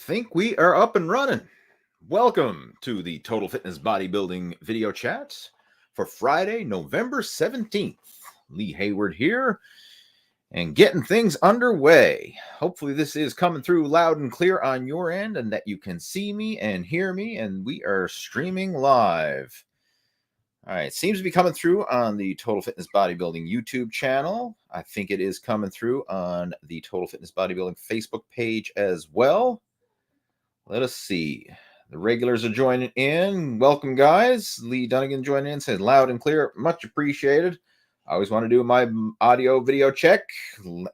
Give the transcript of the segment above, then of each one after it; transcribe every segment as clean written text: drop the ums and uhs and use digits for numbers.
Think we are up and running. Welcome to the Total Fitness Bodybuilding video chat for Friday, November 17th. Lee Hayward here and getting things underway. Hopefully this is coming through loud and clear on your end and that you can see me and hear me, and we are streaming live. All right, seems to be coming through on the Total Fitness Bodybuilding YouTube channel. I think it is coming through on the Total Fitness Bodybuilding Facebook page as well. Let us see. The regulars are joining in. Welcome, guys. Lee Dunnigan joining in, says loud and clear. Much appreciated. I always want to do my audio video check.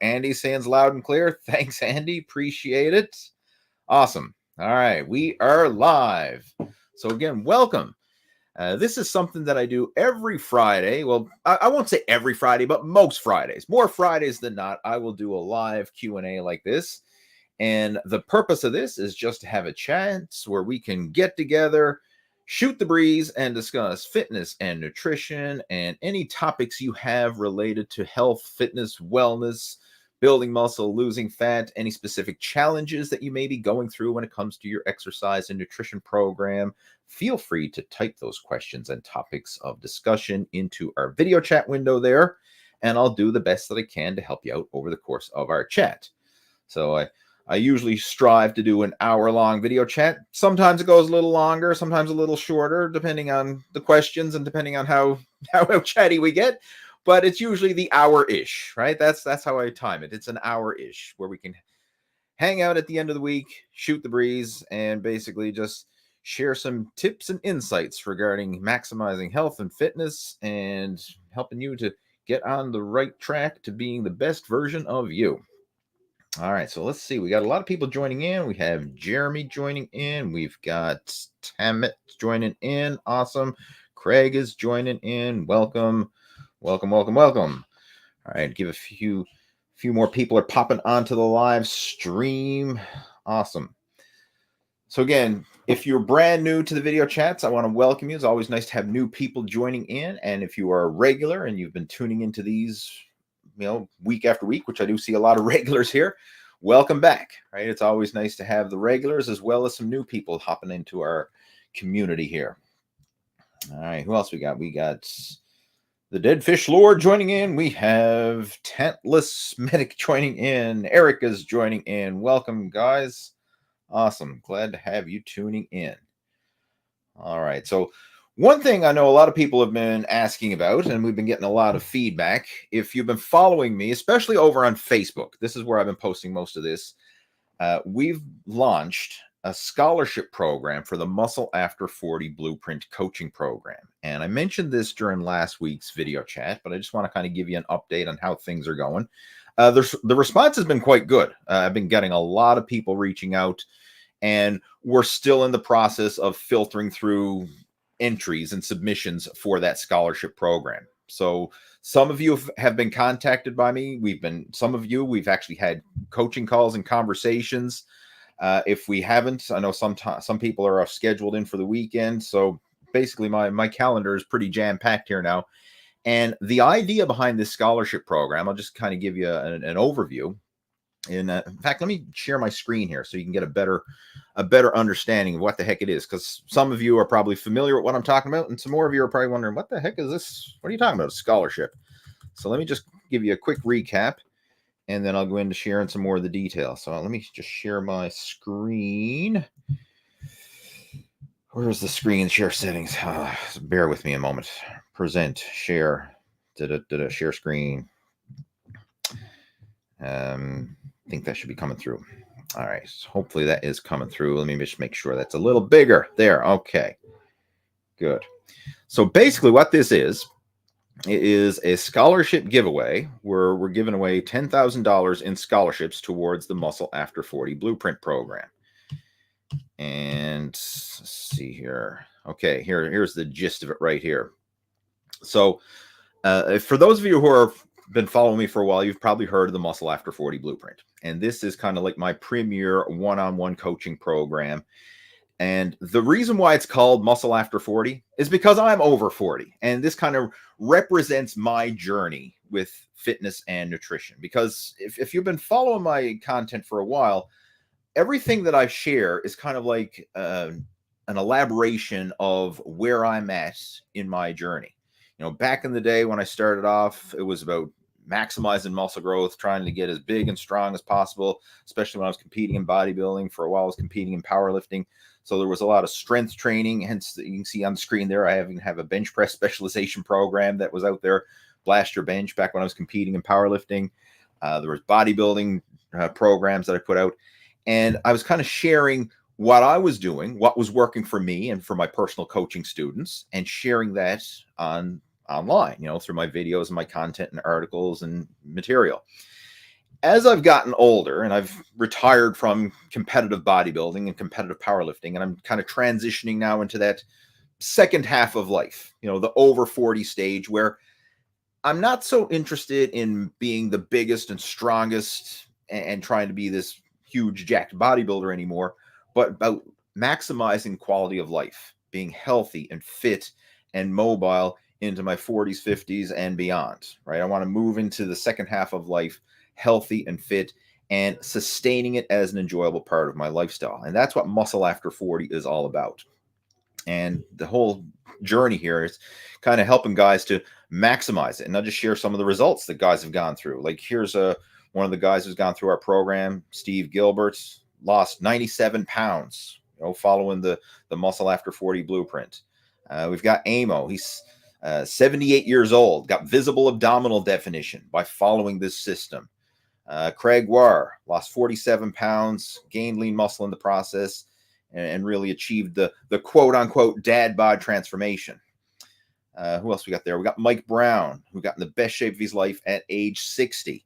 Andy saying loud and clear. Thanks, Andy. Appreciate it. Awesome. All right. We are live. So again, welcome. This is something that I do every Friday. Well, I won't say every Friday, but most Fridays. More Fridays than not, I will do a live Q&A like this. And the purpose of this is just to have a chance where we can get together, shoot the breeze, and discuss fitness and nutrition and any topics you have related to health, fitness, wellness, building muscle, losing fat, any specific challenges that you may be going through when it comes to your exercise and nutrition program. Feel free to type those questions and topics of discussion into our video chat window there, and I'll do the best that I can to help you out over the course of our chat. So I usually strive to do an hour-long video chat. Sometimes it goes a little longer, sometimes a little shorter, depending on the questions and depending on how chatty we get. But it's usually the hour-ish, right? That's how I time it. It's an hour-ish where we can hang out at the end of the week, shoot the breeze, and basically just share some tips and insights regarding maximizing health and fitness and helping you to get on the right track to being the best version of you. All right, so let's see. We got a lot of people joining in. We have Jeremy joining in. We've got Tammet joining in. Awesome. Craig is joining in. Welcome, welcome, welcome, welcome. All right, give a few more people are popping onto the live stream. Awesome. So again, if you're brand new to the video chats, I want to welcome you. It's always nice to have new people joining in. And if you are a regular and you've been tuning into these week after week, which I do see a lot of regulars here, welcome back, right? It's always nice to have the regulars as well as some new people hopping into our community here. All right, who else we got? We got the Dead Fish Lord joining in. We have Tentless Medic joining in. Eric is joining in. Welcome, guys. Awesome. Glad to have you tuning in. All right, so one thing I know a lot of people have been asking about, and we've been getting a lot of feedback, if you've been following me, especially over on Facebook, this is where I've been posting most of this, we've launched a scholarship program for the Muscle After 40 Blueprint coaching program. And I mentioned this during last week's video chat, but I just want to kind of give you an update on how things are going. The response has been quite good. I've been getting a lot of people reaching out, and we're still in the process of filtering through entries and submissions for that scholarship program. So some of you have been contacted by me. We've actually had coaching calls and conversations. If we haven't, I know some people are scheduled in for the weekend. So basically my calendar is pretty jam-packed here now. And the idea behind this scholarship program, I'll just kind of give you an overview. In fact, let me share my screen here so you can get a better understanding of what the heck it is, because some of you are probably familiar with what I'm talking about, and some more of you are probably wondering, what the heck is this? What are you talking about? A scholarship. So let me just give you a quick recap, and then I'll go into sharing some more of the details. So let me just share my screen. Where's the screen share settings? Bear with me a moment. Present, share, share screen. I think that should be coming through. All right, so hopefully that is coming through. Let me just make sure that's a little bigger. There, okay, good. So basically what this is, it is a scholarship giveaway where we're giving away $10,000 in scholarships towards the Muscle After 40 Blueprint program. And let's see here. Okay, here's the gist of it right here. So for those of you who have been following me for a while, you've probably heard of the Muscle After 40 Blueprint. And this is kind of like my premier one-on-one coaching program. And the reason why it's called Muscle After 40 is because I'm over 40. And this kind of represents my journey with fitness and nutrition. Because if you've been following my content for a while, everything that I share is kind of like an elaboration of where I'm at in my journey. You know, back in the day when I started off, it was about maximizing muscle growth, trying to get as big and strong as possible, especially when I was competing in bodybuilding. For a while, I was competing in powerlifting. So there was a lot of strength training. Hence, you can see on the screen there, I even have a bench press specialization program that was out there, Blast Your Bench, back when I was competing in powerlifting. There was bodybuilding programs that I put out. And I was kind of sharing what I was doing, what was working for me and for my personal coaching students, and sharing that online, you know, through my videos and my content and articles and material. As I've gotten older and I've retired from competitive bodybuilding and competitive powerlifting, and I'm kind of transitioning now into that second half of life, you know, the over 40 stage, where I'm not so interested in being the biggest and strongest and trying to be this huge jacked bodybuilder anymore, but about maximizing quality of life, being healthy and fit and mobile into my 40s, 50s, and beyond, right? I want to move into the second half of life healthy and fit and sustaining it as an enjoyable part of my lifestyle. And that's what Muscle After 40 is all about. And the whole journey here is kind of helping guys to maximize it. And I'll just share some of the results that guys have gone through. Like here's one of the guys who's gone through our program, Steve Gilbert, lost 97 pounds, you know, following the Muscle After 40 blueprint. We've got Amo. He's 78 years old, got visible abdominal definition by following this system. Craig War lost 47 pounds, gained lean muscle in the process, and really achieved the quote unquote dad bod transformation. Who else we got there? We got Mike Brown, who got in the best shape of his life at age 60.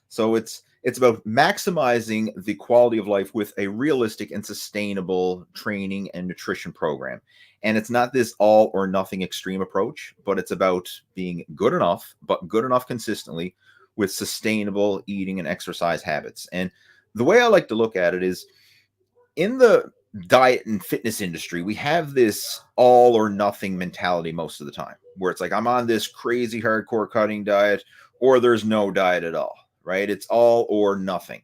So it's about maximizing the quality of life with a realistic and sustainable training and nutrition program. And it's not this all or nothing extreme approach, but it's about being good enough, but good enough consistently with sustainable eating and exercise habits. And the way I like to look at it is, in the diet and fitness industry, we have this all or nothing mentality most of the time, where it's like, I'm on this crazy hardcore cutting diet, or there's no diet at all, right? It's all or nothing.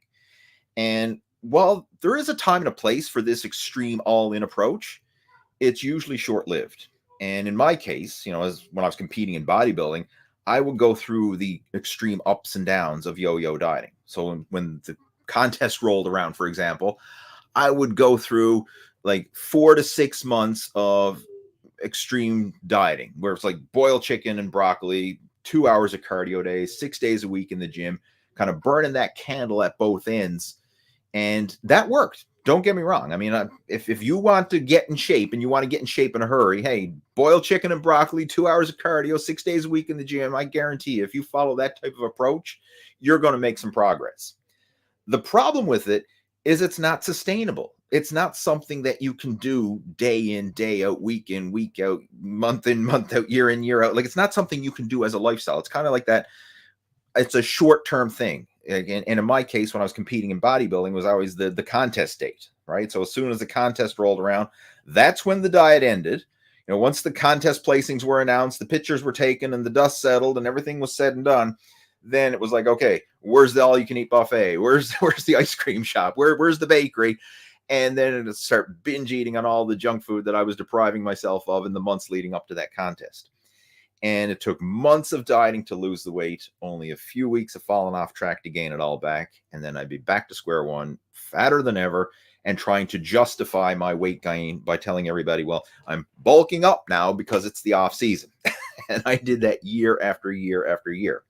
And while there is a time and a place for this extreme all-in approach, it's usually short-lived. And in my case, you know, as when I was competing in bodybuilding, I would go through the extreme ups and downs of yo-yo dieting. So when the contest rolled around, for example, I would go through like 4 to 6 months of extreme dieting, where it's like boiled chicken and broccoli, 2 hours of cardio days, 6 days a week in the gym, kind of burning that candle at both ends. And that worked. Don't get me wrong. I mean, if you want to get in shape and you want to get in shape in a hurry, hey, boiled chicken and broccoli, 2 hours of cardio, 6 days a week in the gym, I guarantee you, if you follow that type of approach, you're going to make some progress. The problem with it is it's not sustainable. It's not something that you can do day in, day out, week in, week out, month in, month out, year in, year out. Like, it's not something you can do as a lifestyle. It's kind of like that. It's a short-term thing. Again, and in my case, when I was competing in bodybuilding, was always the contest date, right? So as soon as the contest rolled around, that's when the diet ended. You know, once the contest placings were announced, the pictures were taken, and the dust settled, and everything was said and done, then it was like, okay, where's the all-you-can-eat buffet? Where's the ice cream shop? Where's the bakery? And then it'd start binge eating on all the junk food that I was depriving myself of in the months leading up to that contest. And it took months of dieting to lose the weight, only a few weeks of falling off track to gain it all back. And then I'd be back to square one, fatter than ever, and trying to justify my weight gain by telling everybody, well, I'm bulking up now because it's the off season. And I did that year after year after year.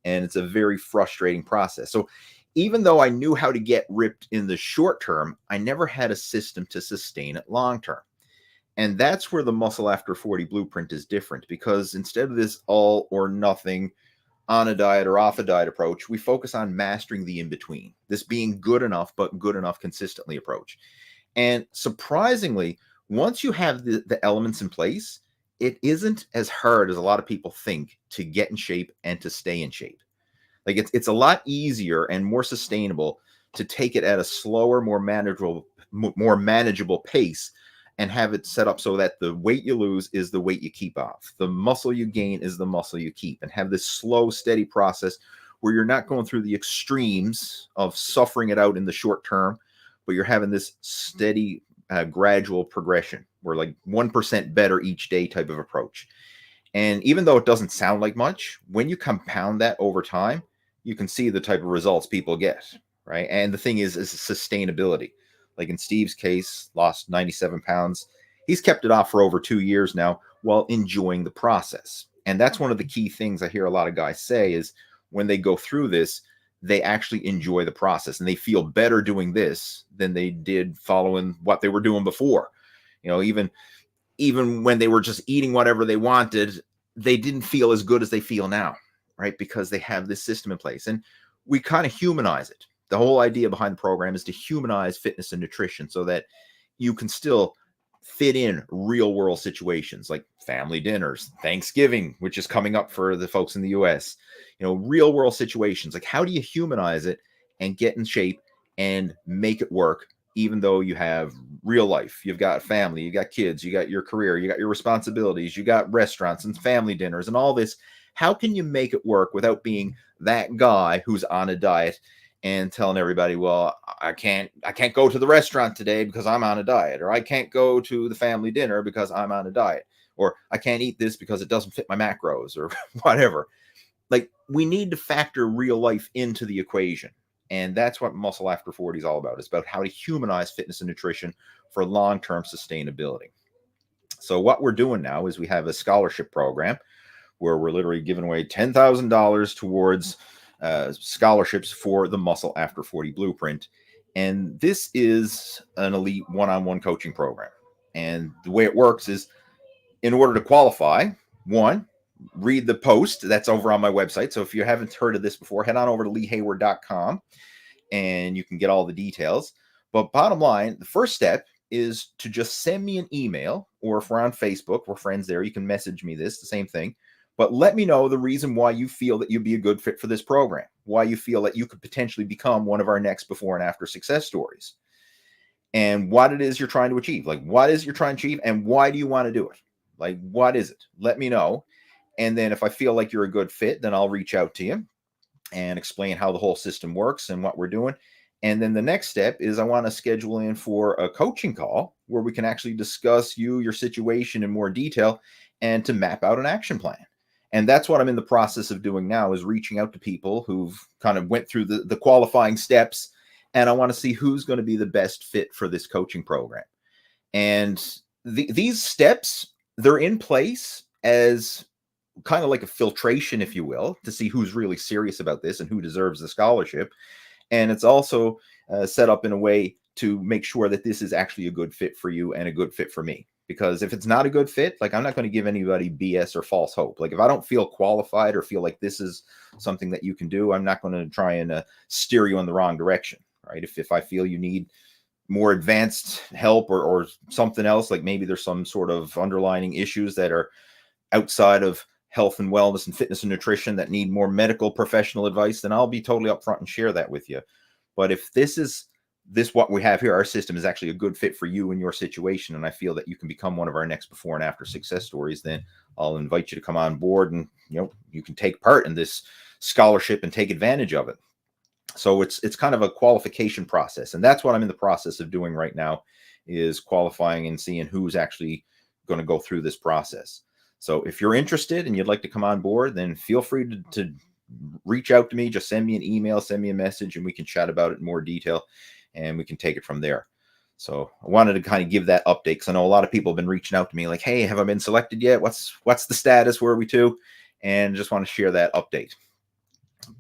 And it's a very frustrating process. So even though I knew how to get ripped in the short term, I never had a system to sustain it long term. And that's where the Muscle After 40 blueprint is different, because instead of this all or nothing on a diet or off a diet approach, we focus on mastering the in-between, this being good enough, but good enough consistently approach. And surprisingly, once you have the elements in place, it isn't as hard as a lot of people think to get in shape and to stay in shape. Like, it's a lot easier and more sustainable to take it at a slower, more manageable pace, and have it set up so that the weight you lose is the weight you keep off. The muscle you gain is the muscle you keep, and have this slow, steady process where you're not going through the extremes of suffering it out in the short term, but you're having this steady, gradual progression. We're like 1% better each day type of approach. And even though it doesn't sound like much, when you compound that over time, you can see the type of results people get, right? And the thing is sustainability. Like in Steve's case, lost 97 pounds. He's kept it off for over 2 years now while enjoying the process. And that's one of the key things I hear a lot of guys say is when they go through this, they actually enjoy the process and they feel better doing this than they did following what they were doing before. You know, even when they were just eating whatever they wanted, they didn't feel as good as they feel now, right? Because they have this system in place. And we kind of humanize it. The whole idea behind the program is to humanize fitness and nutrition so that you can still fit in real world situations like family dinners, Thanksgiving, which is coming up for the folks in the US, you know, real world situations. Like, how do you humanize it and get in shape and make it work, even though you have real life? You've got family, you got kids, you got your career, you got your responsibilities, you got restaurants and family dinners and all this. How can you make it work without being that guy who's on a diet and telling everybody, well, I can't go to the restaurant today because I'm on a diet, or I can't go to the family dinner because I'm on a diet, or I can't eat this because it doesn't fit my macros, or whatever. Like, we need to factor real life into the equation. And that's what Muscle After 40 is all about. It's about how to humanize fitness and nutrition for long-term sustainability. So what we're doing now is we have a scholarship program where we're literally giving away $10,000 towards scholarships for the Muscle After 40 Blueprint. And this is an elite one-on-one coaching program. And the way it works is, in order to qualify, one, read the post that's over on my website. So if you haven't heard of this before, head on over to leehayward.com and you can get all the details. But bottom line, the first step is to just send me an email, or if we're on Facebook, we're friends there, you can message me this, the same thing. But let me know the reason why you feel that you'd be a good fit for this program, why you feel that you could potentially become one of our next before and after success stories, and what it is you're trying to achieve. Like, what is you're trying to achieve and why do you want to do it? Like, what is it? Let me know. And then if I feel like you're a good fit, then I'll reach out to you and explain how the whole system works and what we're doing. And then the next step is I want to schedule in for a coaching call where we can actually discuss your situation in more detail and to map out an action plan. And that's what I'm in the process of doing now, is reaching out to people who've kind of went through the qualifying steps. And I want to see who's going to be the best fit for this coaching program. And these steps, they're in place as kind of like a filtration, if you will, to see who's really serious about this and who deserves the scholarship. And it's also set up in a way to make sure that this is actually a good fit for you and a good fit for me. Because if it's not a good fit, like, I'm not going to give anybody BS or false hope. Like, if I don't feel qualified or feel like this is something that you can do, I'm not going to try and steer you in the wrong direction, right? If I feel you need more advanced help or something else, like maybe there's some sort of underlying issues that are outside of health and wellness and fitness and nutrition that need more medical professional advice, then I'll be totally upfront and share that with you. But if what we have here, our system is actually a good fit for you and your situation, and I feel that you can become one of our next before and after success stories, then I'll invite you to come on board and, you can take part in this scholarship and take advantage of it. So it's kind of a qualification process. And that's what I'm in the process of doing right now, is qualifying and seeing who's actually going to go through this process. So if you're interested and you'd like to come on board, then feel free to reach out to me. Just send me an email, send me a message, and we can chat about it in more detail and we can take it from there. So I wanted to kind of give that update because I know a lot of people have been reaching out to me like, hey, have I been selected yet? What's the status? Where are we to? And just want to share that update.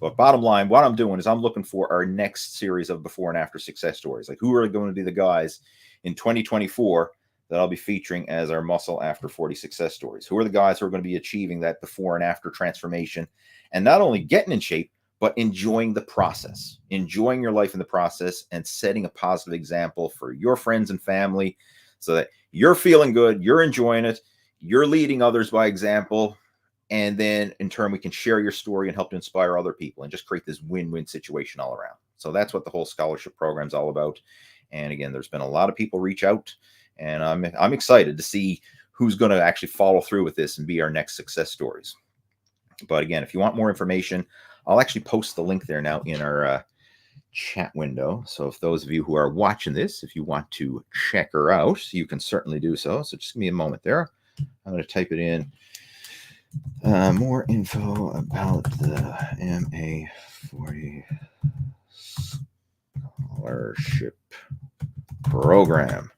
But bottom line, what I'm doing is I'm looking for our next series of before and after success stories. Like, who are going to be the guys in 2024 that I'll be featuring as our Muscle After 40 success stories? Who are the guys who are going to be achieving that before and after transformation, and not only getting in shape, but enjoying the process, enjoying your life in the process, and setting a positive example for your friends and family so that you're feeling good, you're enjoying it, you're leading others by example. And then in turn, we can share your story and help to inspire other people and just create this win-win situation all around. So that's what the whole scholarship program is all about. And again, there's been a lot of people reach out, and I'm excited to see who's going to actually follow through with this and be our next success stories. But again, if you want more information, I'll actually post the link there now in our chat window. So if those of you who are watching this, if you want to check her out, you can certainly do so. So just give me a moment there. I'm going to type it in. More info about the MA40 scholarship program.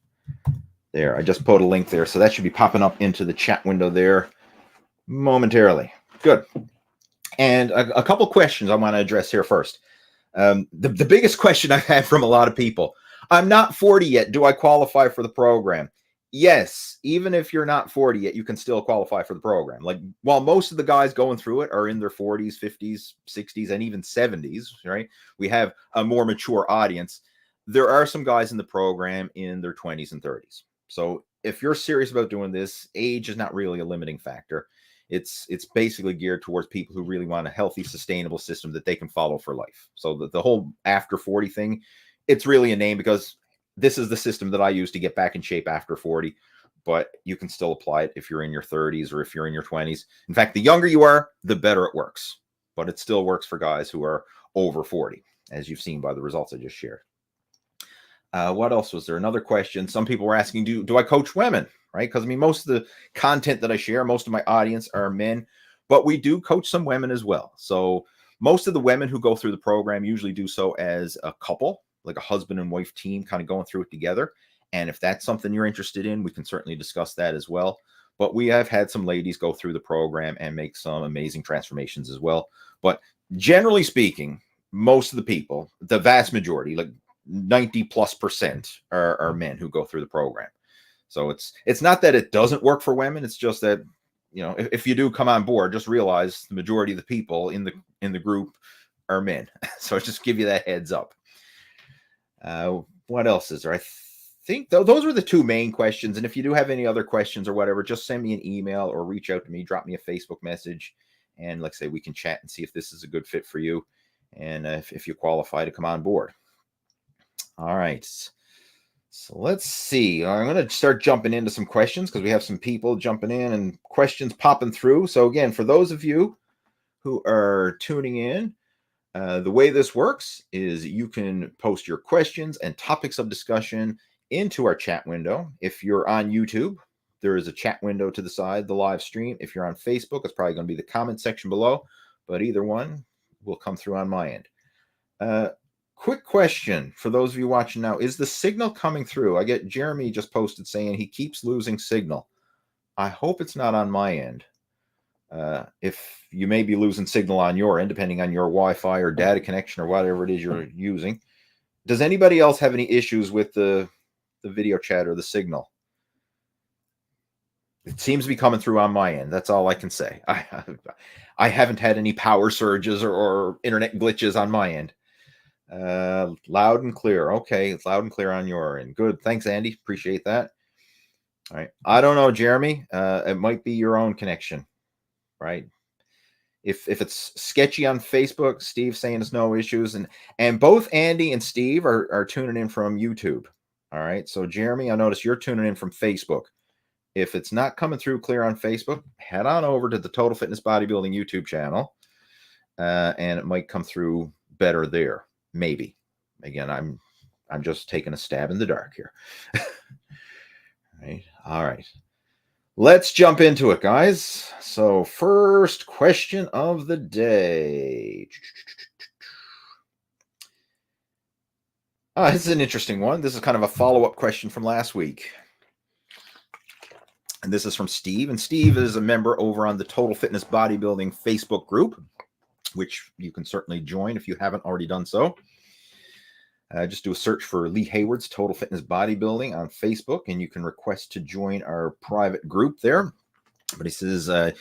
There, I just put a link there. So that should be popping up into the chat window there momentarily. Good. And a couple questions I want to address here first. The biggest question I've had from a lot of people: I'm not 40 yet. Do I qualify for the program? Yes, even if you're not 40 yet, you can still qualify for the program. Like, while most of the guys going through it are in their 40s, 50s, 60s, and even 70s, right? We have a more mature audience. There are some guys in the program in their 20s and 30s. So if you're serious about doing this, age is not really a limiting factor. It's basically geared towards people who really want a healthy, sustainable system that they can follow for life. So the whole after 40 thing, it's really a name because this is the system that I use to get back in shape after 40, but you can still apply it if you're in your 30s or if you're in your 20s. In fact, the younger you are, the better it works, but it still works for guys who are over 40, as you've seen by the results I just shared. What else was there? Another question. Some people were asking, do I coach women? Right? Because I mean, most of the content that I share, most of my audience are men, but we do coach some women as well. So most of the women who go through the program usually do so as a couple, like a husband and wife team, kind of going through it together. And if that's something you're interested in, we can certainly discuss that as well. But we have had some ladies go through the program and make some amazing transformations as well. But generally speaking, most of the people, the vast majority, like 90+% are men who go through the program. So it's not that it doesn't work for women. It's just that, you know, if you do come on board, just realize the majority of the people in the group are men. So just give you that heads up. What else is there? I think those were the two main questions. And if you do have any other questions or whatever, just send me an email or reach out to me, drop me a Facebook message. And like I say, we can chat and see if this is a good fit for you. And if you qualify to come on board. All right. So let's see. I'm going to start jumping into some questions because we have some people jumping in and questions popping through. So again, for those of you who are tuning in, the way this works is you can post your questions and topics of discussion into our chat window. If you're on YouTube, there is a chat window to the side, the live stream. If you're on Facebook, it's probably going to be the comment section below, but either one will come through on my end. Quick question for those of you watching now. Is the signal coming through? I get Jeremy just posted saying he keeps losing signal. I hope it's not on my end. If you may be losing signal on your end, depending on your Wi-Fi or data connection or whatever it is you're using. Does anybody else have any issues with the video chat or the signal? It seems to be coming through on my end. That's all I can say. I haven't had any power surges or internet glitches on my end. Loud and clear. Okay, it's loud and clear on your end. Good. Thanks, Andy. Appreciate that. All right. I don't know, Jeremy. It might be your own connection, right? If it's sketchy on Facebook, Steve saying there's no issues, and both Andy and Steve are tuning in from YouTube. All right. So Jeremy, I notice you're tuning in from Facebook. If it's not coming through clear on Facebook, head on over to the Total Fitness Bodybuilding YouTube channel, and it might come through better there. Maybe. Again, I'm just taking a stab in the dark here. Right. All right. Let's jump into it, guys. So first question of the day. This is an interesting one. This is kind of a follow-up question from last week. And this is from Steve. And Steve is a member over on the Total Fitness Bodybuilding Facebook group, which you can certainly join if you haven't already done so. Just do a search for Lee Hayward's Total Fitness Bodybuilding on Facebook, and you can request to join our private group there. But he says,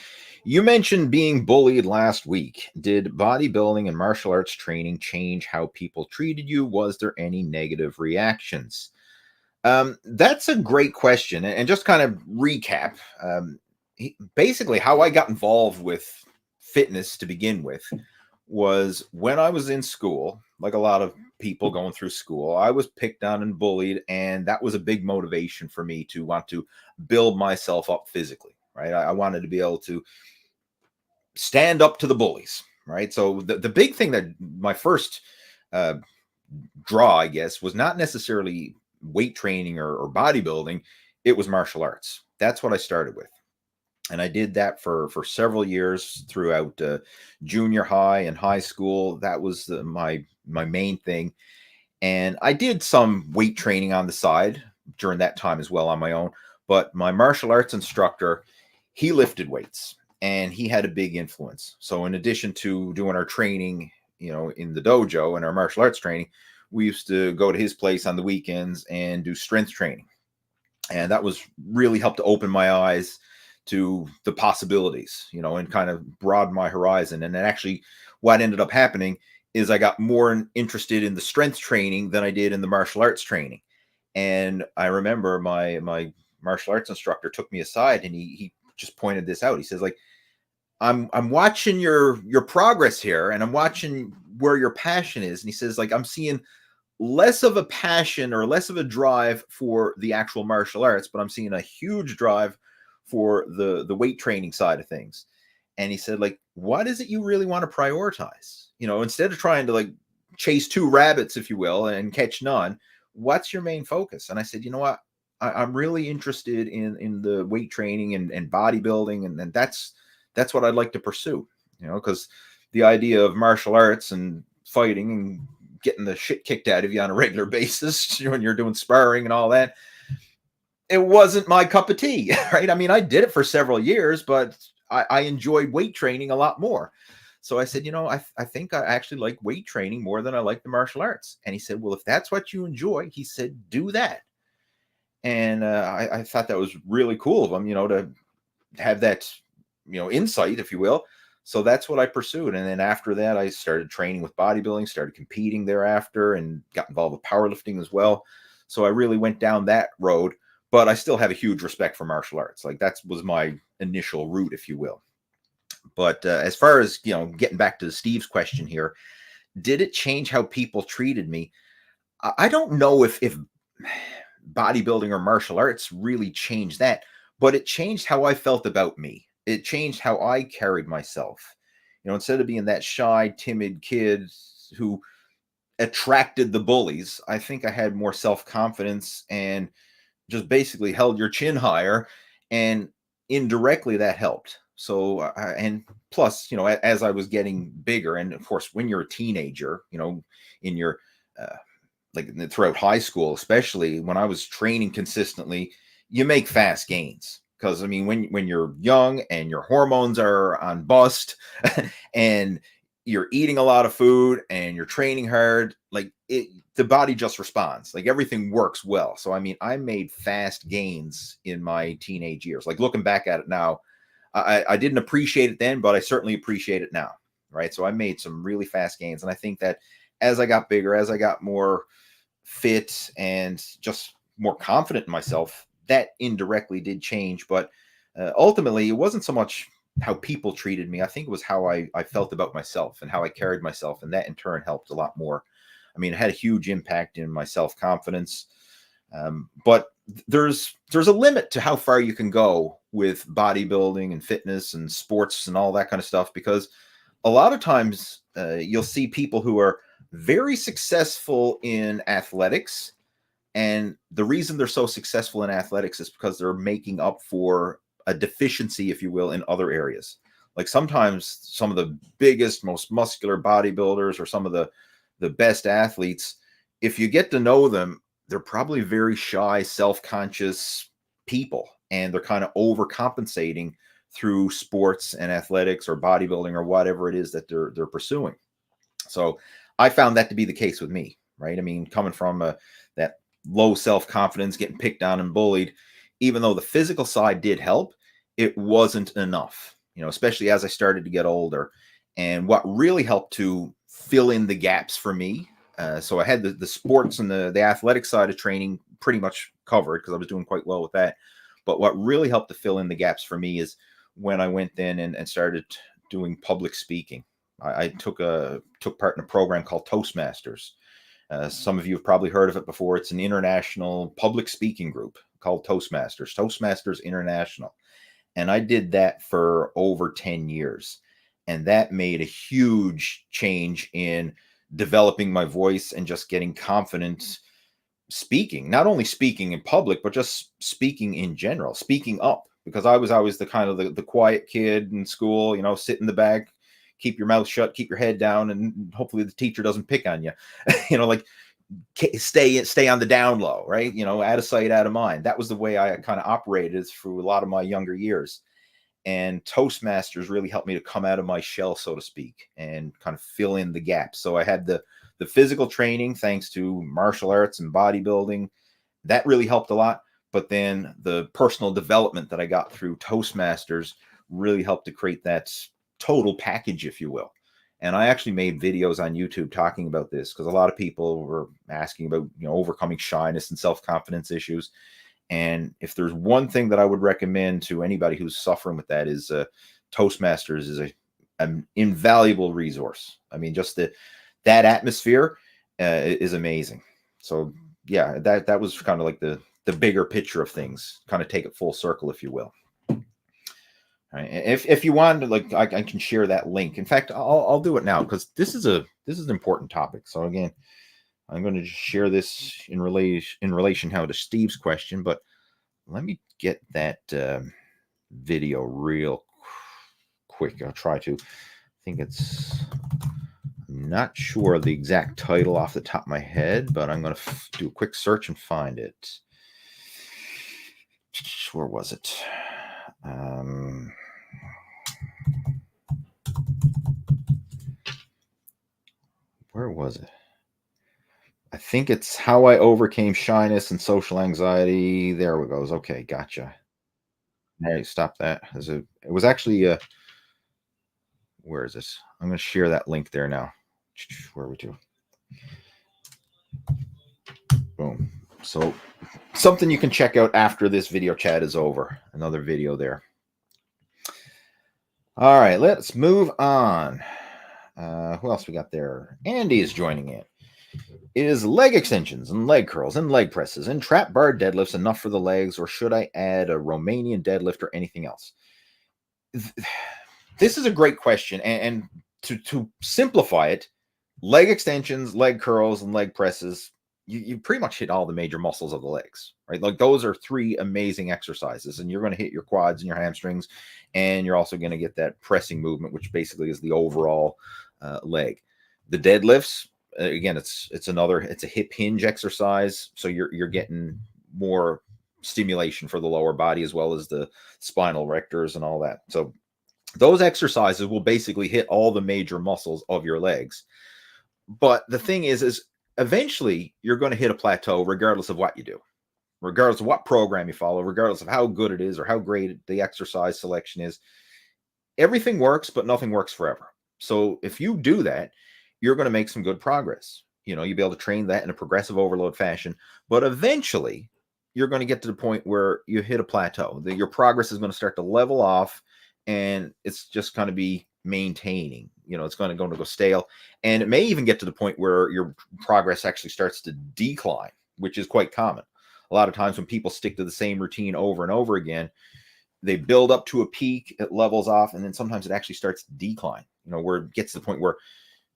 you mentioned being bullied last week. Did bodybuilding and martial arts training change how people treated you? Was there any negative reactions? That's a great question. And just kind of recap, basically how I got involved with fitness to begin with was when I was in school. Like a lot of people going through school, I was picked on and bullied, and that was a big motivation for me to want to build myself up physically, right? I wanted to be able to stand up to the bullies, right? So the big thing that my first draw, I guess, was not necessarily weight training or bodybuilding. It was martial arts. That's what I started with. And I did that for several years throughout junior high and high school. That was my main thing. And I did some weight training on the side during that time as well on my own. But my martial arts instructor, he lifted weights and he had a big influence. So in addition to doing our training, in the dojo and our martial arts training, we used to go to his place on the weekends and do strength training. And that was really helped to open my eyes to the possibilities, and kind of broaden my horizon. And then actually what ended up happening is I got more interested in the strength training than I did in the martial arts training. And I remember my martial arts instructor took me aside and he just pointed this out. He says, like, I'm watching your progress here and I'm watching where your passion is. And he says, like, I'm seeing less of a passion or less of a drive for the actual martial arts, but I'm seeing a huge drive for the weight training side of things. And he said, like, what is it you really want to prioritize? Instead of trying to, like, chase two rabbits, if you will, and catch none, what's your main focus? And I said, you know what? I'm really interested in the weight training and bodybuilding. And that's what I'd like to pursue, because the idea of martial arts and fighting and getting the shit kicked out of you on a regular basis when you're doing sparring and all that, it wasn't my cup of tea, right? I mean, I did it for several years, but I enjoyed weight training a lot more. So I said, I think I actually like weight training more than I like the martial arts. And he said, well, if that's what you enjoy, he said, do that. And I thought that was really cool of him, to have that, insight, if you will. So that's what I pursued. And then after that, I started training with bodybuilding, started competing thereafter, and got involved with powerlifting as well. So I really went down that road, but I still have a huge respect for martial arts. Like, that was my initial route, if you will. But as far as, getting back to Steve's question here, did it change how people treated me? I don't know if bodybuilding or martial arts really changed that, but it changed how I felt about me. It changed how I carried myself. Instead of being that shy, timid kid who attracted the bullies, I think I had more self-confidence and just basically held your chin higher, and indirectly that helped. So, and plus, as I was getting bigger, and of course, when you're a teenager, in your, like throughout high school, especially when I was training consistently, you make fast gains. Because, I mean, when you're young and your hormones are on bust and you're eating a lot of food and you're training hard, like, the body just responds. Like, everything works well. So, I mean, I made fast gains in my teenage years. Like, looking back at it now, I didn't appreciate it then, but I certainly appreciate it now, right? So I made some really fast gains. And I think that as I got bigger, as I got more fit and just more confident in myself, that indirectly did change. But ultimately, it wasn't so much how people treated me. I think it was how I felt about myself and how I carried myself. And that in turn helped a lot more. I mean, it had a huge impact in my self-confidence. But there's a limit to how far you can go with bodybuilding and fitness and sports and all that kind of stuff, because a lot of times you'll see people who are very successful in athletics. And the reason they're so successful in athletics is because they're making up for a deficiency, if you will, in other areas. Like, sometimes some of the biggest, most muscular bodybuilders or some of the best athletes, if you get to know them, they're probably very shy, self-conscious people, and they're kind of overcompensating through sports and athletics or bodybuilding or whatever it is that they're pursuing. So I found that to be the case with me, right? I mean, coming from that low self-confidence, getting picked on and bullied, even though the physical side did help, it wasn't enough, especially as I started to get older. And what really helped to fill in the gaps for me, so I had the sports and the athletic side of training pretty much covered because I was doing quite well with that. But what really helped to fill in the gaps for me is when I went in and started doing public speaking. I took part in a program called Toastmasters. Some of you have probably heard of it before. It's an international public speaking group called Toastmasters International. And I did that for over 10 years. And that made a huge change in developing my voice and just getting confident speaking, not only speaking in public, but just speaking in general, speaking up, because I was always the kind of the quiet kid in school, you know, sit in the back, keep your mouth shut, keep your head down, and hopefully the teacher doesn't pick on you. You know, like stay on the down low, right? You know, out of sight, out of mind. That was the way I kind of operated through a lot of my younger years. And Toastmasters really helped me to come out of my shell, so to speak, and kind of fill in the gaps. So I had the physical training, thanks to martial arts and bodybuilding. That really helped a lot. But then the personal development that I got through Toastmasters really helped to create that total package, if you will. And I actually made videos on YouTube talking about this, because a lot of people were asking about, you know, overcoming shyness and self-confidence issues. And if there's one thing that I would recommend to anybody who's suffering with that, is Toastmasters is an invaluable resource. I mean, just that atmosphere is amazing. So yeah, that was kind of like the bigger picture of things, kind of take it full circle, if you will. All right. If you want, like, I can share that link. In fact, I'll do it now, because this is an important topic. So again, I'm going to just share this in relation how to Steve's question, but let me get that video real quick. I'll try to. I think I'm not sure of the exact title off the top of my head, but I'm going to do a quick search and find it. Where was it? Where was it? I think it's How I Overcame Shyness and Social Anxiety. There we goes. Okay, gotcha. Hey, stop that. It was actually where is this? I'm going to share that link there now. Where are we to? Boom. So something you can check out after this video chat is over. Another video there. All right, let's move on. Who else we got there? Andy is joining in. Is leg extensions and leg curls and leg presses and trap bar deadlifts enough for the legs, or should I add a Romanian deadlift or anything else? This is a great question, and to simplify it, leg extensions, leg curls, and leg presses, you pretty much hit all the major muscles of the legs, right? Like, those are three amazing exercises, and you're going to hit your quads and your hamstrings, and you're also going to get that pressing movement, which basically is the overall leg. The deadlifts, again, it's a hip hinge exercise, so you're getting more stimulation for the lower body, as well as the spinal rectors and all that. So those exercises will basically hit all the major muscles of your legs. But the thing is eventually you're going to hit a plateau, regardless of what you do, regardless of what program you follow, regardless of how good it is or how great the exercise selection is. Everything works, but nothing works forever. So if you do that, you're going to make some good progress. You know, you'll be able to train that in a progressive overload fashion, but eventually you're going to get to the point where you hit a plateau. Your progress is going to start to level off, and it's just going to be maintaining. You know, it's going to go stale, and it may even get to the point where your progress actually starts to decline, which is quite common. A lot of times when people stick to the same routine over and over again, they build up to a peak, it levels off, and then sometimes it actually starts to decline, you know, where it gets to the point where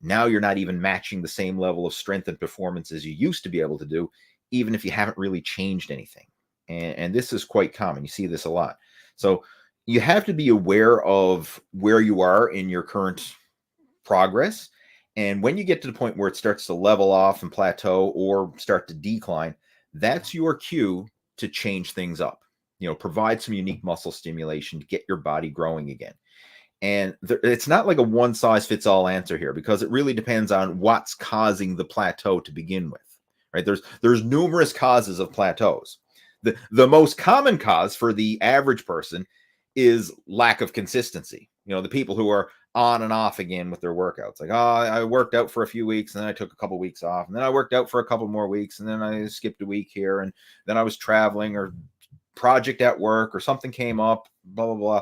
now you're not even matching the same level of strength and performance as you used to be able to do, even if you haven't really changed anything. And this is quite common. You see this a lot. So you have to be aware of where you are in your current progress. And when you get to the point where it starts to level off and plateau or start to decline, that's your cue to change things up. You know, provide some unique muscle stimulation to get your body growing again. And it's not like a one-size-fits-all answer here, because it really depends on what's causing the plateau to begin with, right? There's numerous causes of plateaus. The most common cause for the average person is lack of consistency. You know, the people who are on and off again with their workouts. Like, oh, I worked out for a few weeks, and then I took a couple weeks off, and then I worked out for a couple more weeks, and then I skipped a week here, and then I was traveling or project at work or something came up, blah, blah, blah.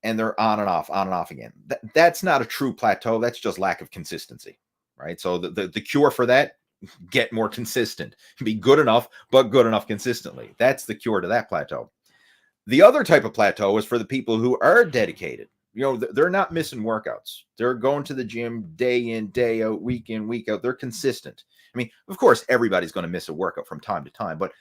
And they're on and off again. That's not a true plateau. That's just lack of consistency, right? So the cure for that, get more consistent. Be good enough, but good enough consistently. That's the cure to that plateau. The other type of plateau is for the people who are dedicated. they're not missing workouts. They're going to the gym day in, day out, week in, week out. They're consistent. I mean, of course, everybody's going to miss a workout from time to time, but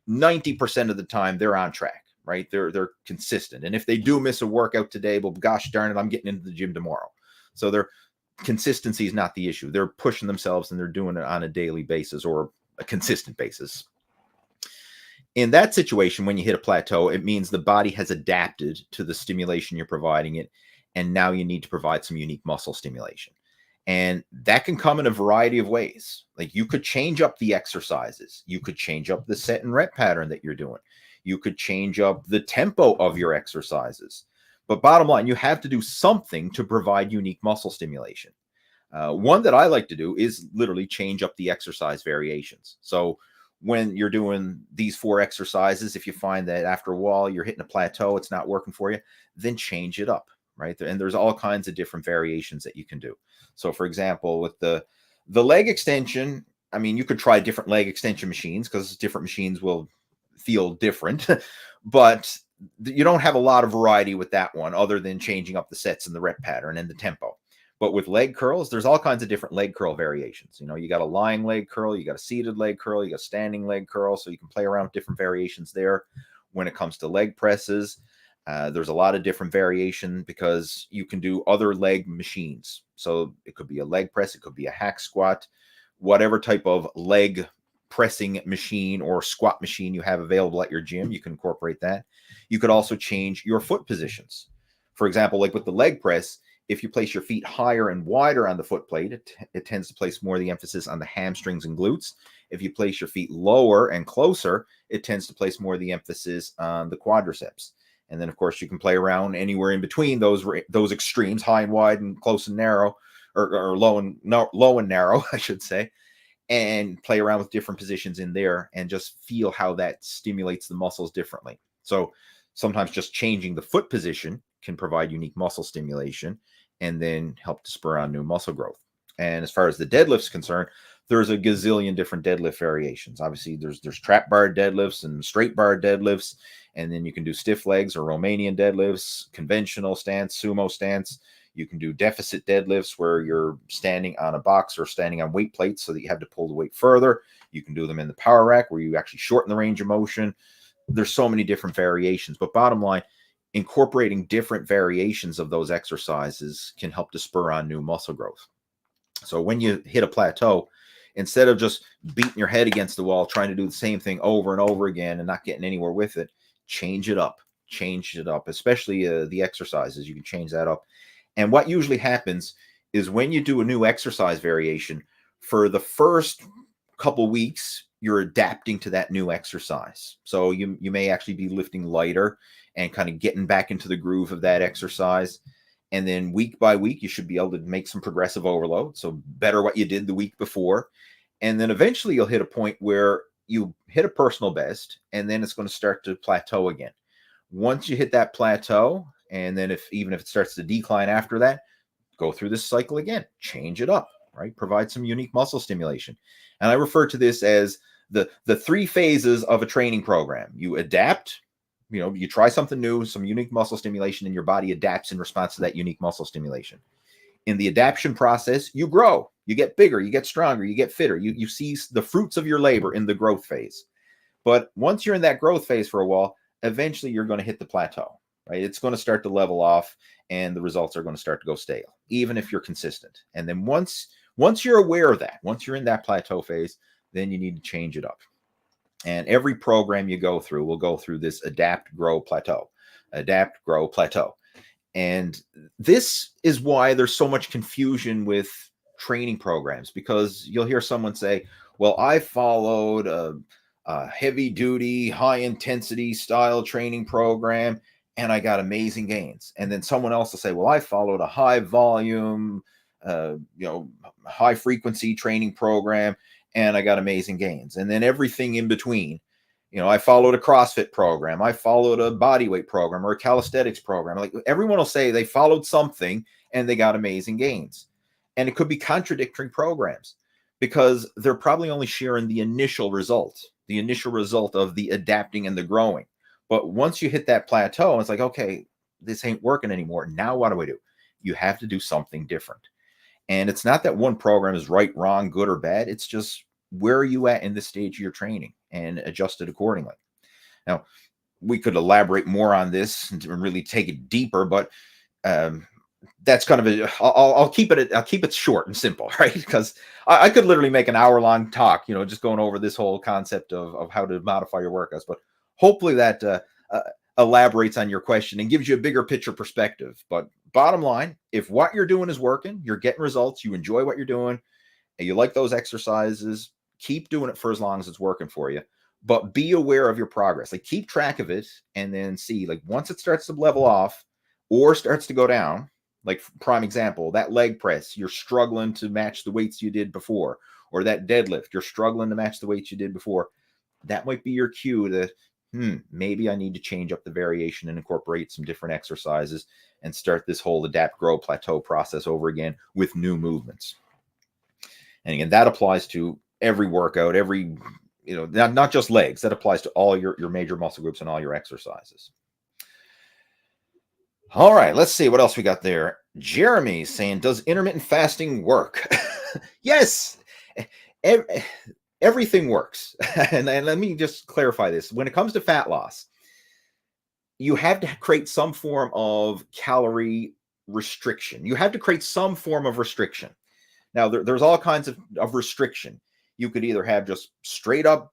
90% of the time they're on track, right? They're consistent. And if they do miss a workout today, well, gosh darn it, I'm getting into the gym tomorrow. So their consistency is not the issue. They're pushing themselves and they're doing it on a daily basis or a consistent basis. In that situation, when you hit a plateau, it means the body has adapted to the stimulation you're providing it, and now you need to provide some unique muscle stimulation. And that can come in a variety of ways. Like, you could change up the exercises. You could change up the set and rep pattern that you're doing. You could change up the tempo of your exercises. But bottom line, you have to do something to provide unique muscle stimulation. One that I like to do is literally change up the exercise variations. So when you're doing these 4 exercises, if you find that after a while you're hitting a plateau, it's not working for you, then change it up, right? And there's all kinds of different variations that you can do. So for example, with the leg extension, I mean, you could try different leg extension machines because different machines will feel different, but you don't have a lot of variety with that one other than changing up the sets and the rep pattern and the tempo. But with leg curls, there's all kinds of different leg curl variations. You got a lying leg curl, you got a seated leg curl, you got a standing leg curl. So you can play around with different variations there. When it comes to leg presses, there's a lot of different variation because you can do other leg machines. So it could be a leg press, it could be a hack squat, whatever type of leg pressing machine or squat machine you have available at your gym, you can incorporate that. You could also change your foot positions. For example, like with the leg press, if you place your feet higher and wider on the foot plate, it tends to place more of the emphasis on the hamstrings and glutes. If you place your feet lower and closer, it tends to place more of the emphasis on the quadriceps. And then, of course, you can play around anywhere in between those extremes, high and wide and close and narrow, or low and narrow, I should say, and play around with different positions in there and just feel how that stimulates the muscles differently. So sometimes just changing the foot position can provide unique muscle stimulation and then help to spur on new muscle growth. And as far as the deadlift's concerned, there's a gazillion different deadlift variations. Obviously, there's trap bar deadlifts and straight bar deadlifts, and then you can do stiff legs or Romanian deadlifts, conventional stance, sumo stance. You can do deficit deadlifts where you're standing on a box or standing on weight plates so that you have to pull the weight further. You can do them in the power rack where you actually shorten the range of motion. There's so many different variations, but bottom line, incorporating different variations of those exercises can help to spur on new muscle growth. So when you hit a plateau, instead of just beating your head against the wall, trying to do the same thing over and over again and not getting anywhere with it, change it up, especially the exercises. You can change that up. And what usually happens is when you do a new exercise variation, for the first couple weeks, you're adapting to that new exercise. So you may actually be lifting lighter and kind of getting back into the groove of that exercise. And then week by week, you should be able to make some progressive overload. So better what you did the week before. And then eventually you'll hit a point where you hit a personal best, and then it's going to start to plateau again. Once you hit that plateau, and then even if it starts to decline after that, go through this cycle again, change it up, right? Provide some unique muscle stimulation. And I refer to this as the 3 phases of a training program. You adapt, you try something new, some unique muscle stimulation, and your body adapts in response to that unique muscle stimulation. In the adaptation process, you grow, you get bigger, you get stronger, you get fitter. You see the fruits of your labor in the growth phase. But once you're in that growth phase for a while, eventually you're going to hit the plateau, right? It's going to start to level off and the results are going to start to go stale, even if you're consistent. And then once you're aware of that, once you're in that plateau phase, then you need to change it up. And every program you go through will go through this adapt, grow, plateau, adapt, grow, plateau. And this is why there's so much confusion with training programs, because you'll hear someone say, well, I followed a heavy duty, high intensity style training program and I got amazing gains. And then someone else will say, well, I followed a high volume, high frequency training program and I got amazing gains. And then everything in between, I followed a CrossFit program, I followed a bodyweight program or a calisthenics program. Like, everyone will say they followed something and they got amazing gains. And it could be contradictory programs because they're probably only sharing the initial result of the adapting and the growing. But once you hit that plateau, it's like, okay, this ain't working anymore. Now what do I do? You have to do something different. And it's not that one program is right, wrong, good, or bad. It's just, where are you at in this stage of your training, and adjust it accordingly. Now, we could elaborate more on this and really take it deeper, but that's kind of a, I'll keep it short and simple, right? Because I could literally make an hour-long talk, just going over this whole concept of how to modify your workouts. But hopefully that elaborates on your question and gives you a bigger picture perspective. But bottom line, if what you're doing is working, you're getting results, you enjoy what you're doing, and you like those exercises, keep doing it for as long as it's working for you. But be aware of your progress. Like, keep track of it, and then see, like, once it starts to level off or starts to go down, like prime example, that leg press, you're struggling to match the weights you did before, or that deadlift, you're struggling to match the weights you did before. That might be your cue that, maybe I need to change up the variation and incorporate some different exercises and start this whole adapt, grow, plateau process over again with new movements. And again, that applies to every workout, every, not just legs. That applies to all your major muscle groups and all your exercises. All right, let's see what else we got there. Jeremy saying, does intermittent fasting work? Yes, everything works. And let me just clarify this. When it comes to fat loss, you have to create some form of calorie restriction. You have to create some form of restriction. Now, there's all kinds of restriction. You could either have just straight up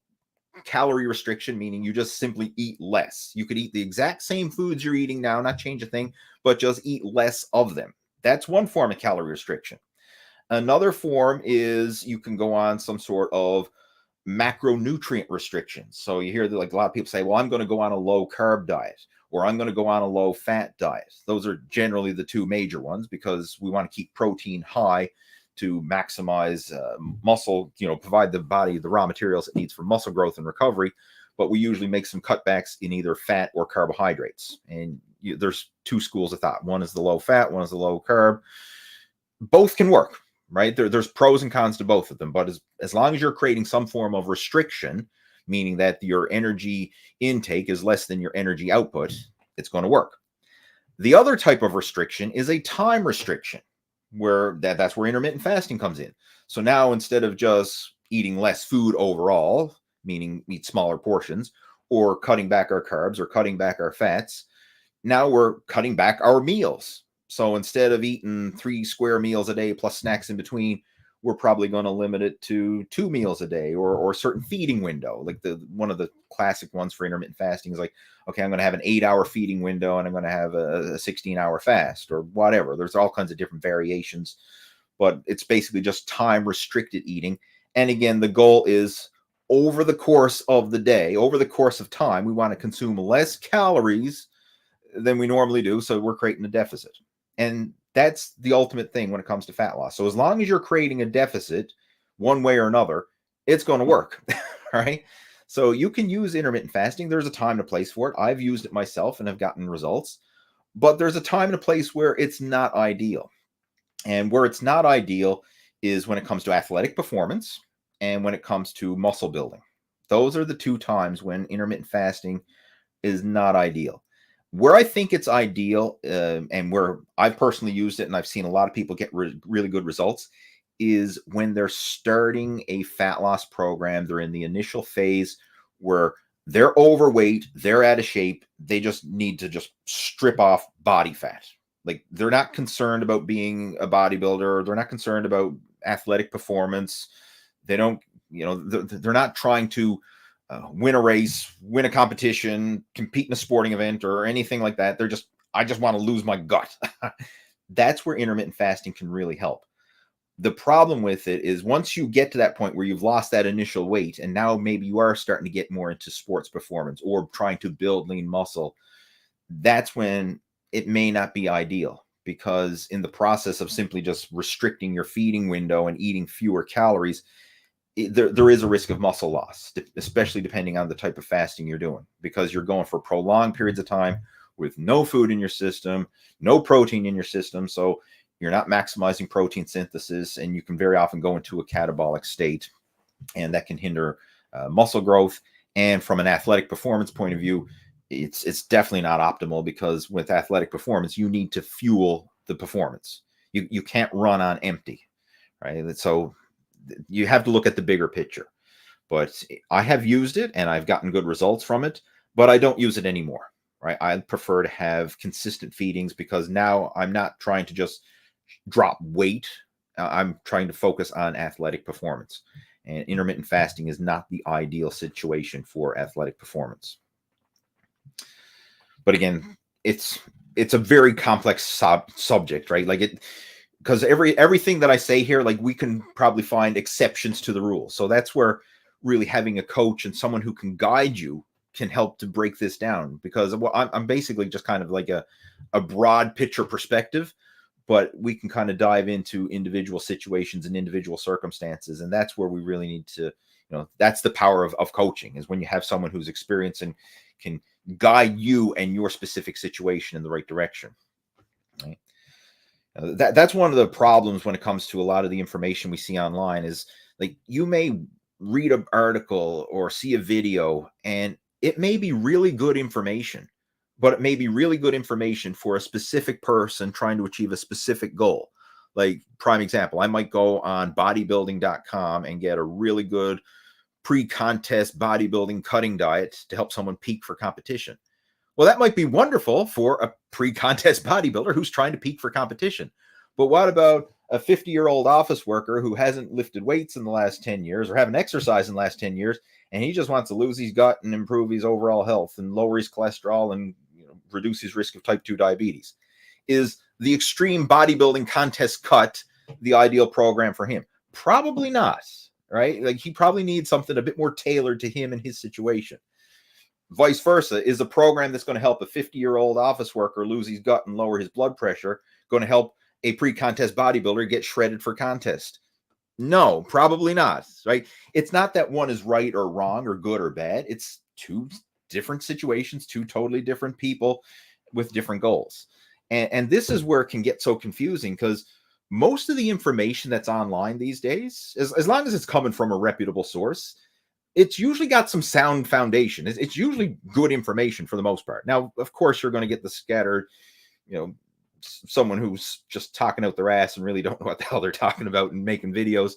calorie restriction, meaning you just simply eat less. You could eat the exact same foods you're eating now, not change a thing, but just eat less of them. That's one form of calorie restriction. Another form is you can go on some sort of macronutrient restriction. So you hear that, like, a lot of people say, well, I'm going to go on a low carb diet, or I'm going to go on a low fat diet. Those are generally the two major ones, because we want to keep protein high to maximize muscle, provide the body the raw materials it needs for muscle growth and recovery. But we usually make some cutbacks in either fat or carbohydrates. And there's two schools of thought. One is the low fat, one is the low carb. Both can work, right? There's pros and cons to both of them. But as long as you're creating some form of restriction, meaning that your energy intake is less than your energy output, it's going to work. The other type of restriction is a time restriction, where that's where intermittent fasting comes in. So now, instead of just eating less food overall, meaning eat smaller portions, or cutting back our carbs or cutting back our fats, now we're cutting back our meals. So instead of eating 3 square meals a day plus snacks in between, we're probably going to limit it to 2 meals a day, or a certain feeding window. Like one of the classic ones for intermittent fasting is like, okay, I'm going to have an 8-hour feeding window, and I'm going to have a 16-hour fast, or whatever. There's all kinds of different variations, but it's basically just time restricted eating. And again, the goal is, over the course of the day, over the course of time, we want to consume less calories than we normally do. So we're creating a deficit. And that's the ultimate thing when it comes to fat loss. So as long as you're creating a deficit one way or another, it's going to work. Right? So you can use intermittent fasting. There's a time and a place for it. I've used it myself and have gotten results. But there's a time and a place where it's not ideal. And where it's not ideal is when it comes to athletic performance and when it comes to muscle building. Those are the two times when intermittent fasting is not ideal. Where I think it's ideal, and where I've personally used it and I've seen a lot of people get really good results, is when they're starting a fat loss program. They're in the initial phase where they're overweight, they're out of shape, they just need to just strip off body fat. Like, they're not concerned about being a bodybuilder, they're not concerned about athletic performance. They don't, they're not trying to win a race, win a competition, compete in a sporting event, or anything like that. They're just, I just want to lose my gut. That's where intermittent fasting can really help. The problem with it is, once you get to that point where you've lost that initial weight, and now maybe you are starting to get more into sports performance or trying to build lean muscle, that's when it may not be ideal, because in the process of simply just restricting your feeding window and eating fewer calories, there is a risk of muscle loss, especially depending on the type of fasting you're doing, because you're going for prolonged periods of time with no food in your system, no protein in your system. So you're not maximizing protein synthesis, and you can very often go into a catabolic state, and that can hinder muscle growth. And from an athletic performance point of view, it's definitely not optimal, because with athletic performance, you need to fuel the performance. You can't run on empty, right? So you have to look at the bigger picture. But I have used it and I've gotten good results from it, but I don't use it anymore, right? I prefer to have consistent feedings, because now I'm not trying to just drop weight. I'm trying to focus on athletic performance. And intermittent fasting is not the ideal situation for athletic performance. But again, it's a very complex subject, right? Like it, because everything that I say here, like we can probably find exceptions to the rule. So that's where really having a coach and someone who can guide you can help to break this down, because I'm basically just kind of like a broad picture perspective, but we can kind of dive into individual situations and individual circumstances. And that's where we really need to, that's the power of coaching, is when you have someone who's experienced and can guide you and your specific situation in the right direction. Right? That's one of the problems when it comes to a lot of the information we see online, is like you may read an article or see a video and it may be really good information, but it may be really good information for a specific person trying to achieve a specific goal. Like, prime example, I might go on bodybuilding.com and get a really good pre-contest bodybuilding cutting diet to help someone peak for competition. Well, that might be wonderful for a pre-contest bodybuilder who's trying to peak for competition. But what about a 50-year-old office worker who hasn't lifted weights in the last 10 years or haven't exercised in the last 10 years, and he just wants to lose his gut and improve his overall health and lower his cholesterol and reduce his risk of type 2 diabetes? Is the extreme bodybuilding contest cut the ideal program for him? Probably not, right? Like, he probably needs something a bit more tailored to him and his situation. Vice versa, is a program that's going to help a 50-year-old office worker lose his gut and lower his blood pressure going to help a pre-contest bodybuilder get shredded for contest? No, probably not, right? It's not that one is right or wrong or good or bad. It's two different situations, two totally different people with different goals. And this is where it can get so confusing, because most of the information that's online these days, as long as it's coming from a reputable source, it's usually got some sound foundation. It's usually good information for the most part. Now, of course, you're going to get the scattered, someone who's just talking out their ass and really don't know what the hell they're talking about and making videos,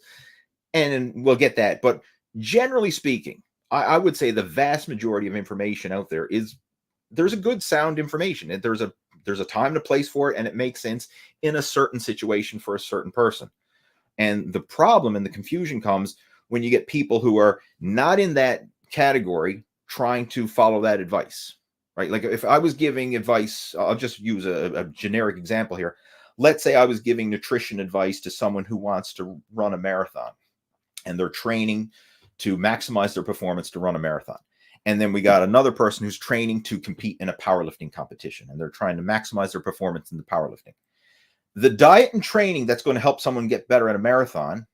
and we'll get that. But generally speaking, I would say the vast majority of information out there there's a good sound information, and there's a time and a place for it, and it makes sense in a certain situation for a certain person. And the problem and the confusion comes when you get people who are not in that category trying to follow that advice, right? Like, if I was giving advice, I'll just use a generic example here. Let's say I was giving nutrition advice to someone who wants to run a marathon, and they're training to maximize their performance to run a marathon. And then we got another person who's training to compete in a powerlifting competition, and they're trying to maximize their performance in the powerlifting. The diet and training that's going to help someone get better at a marathon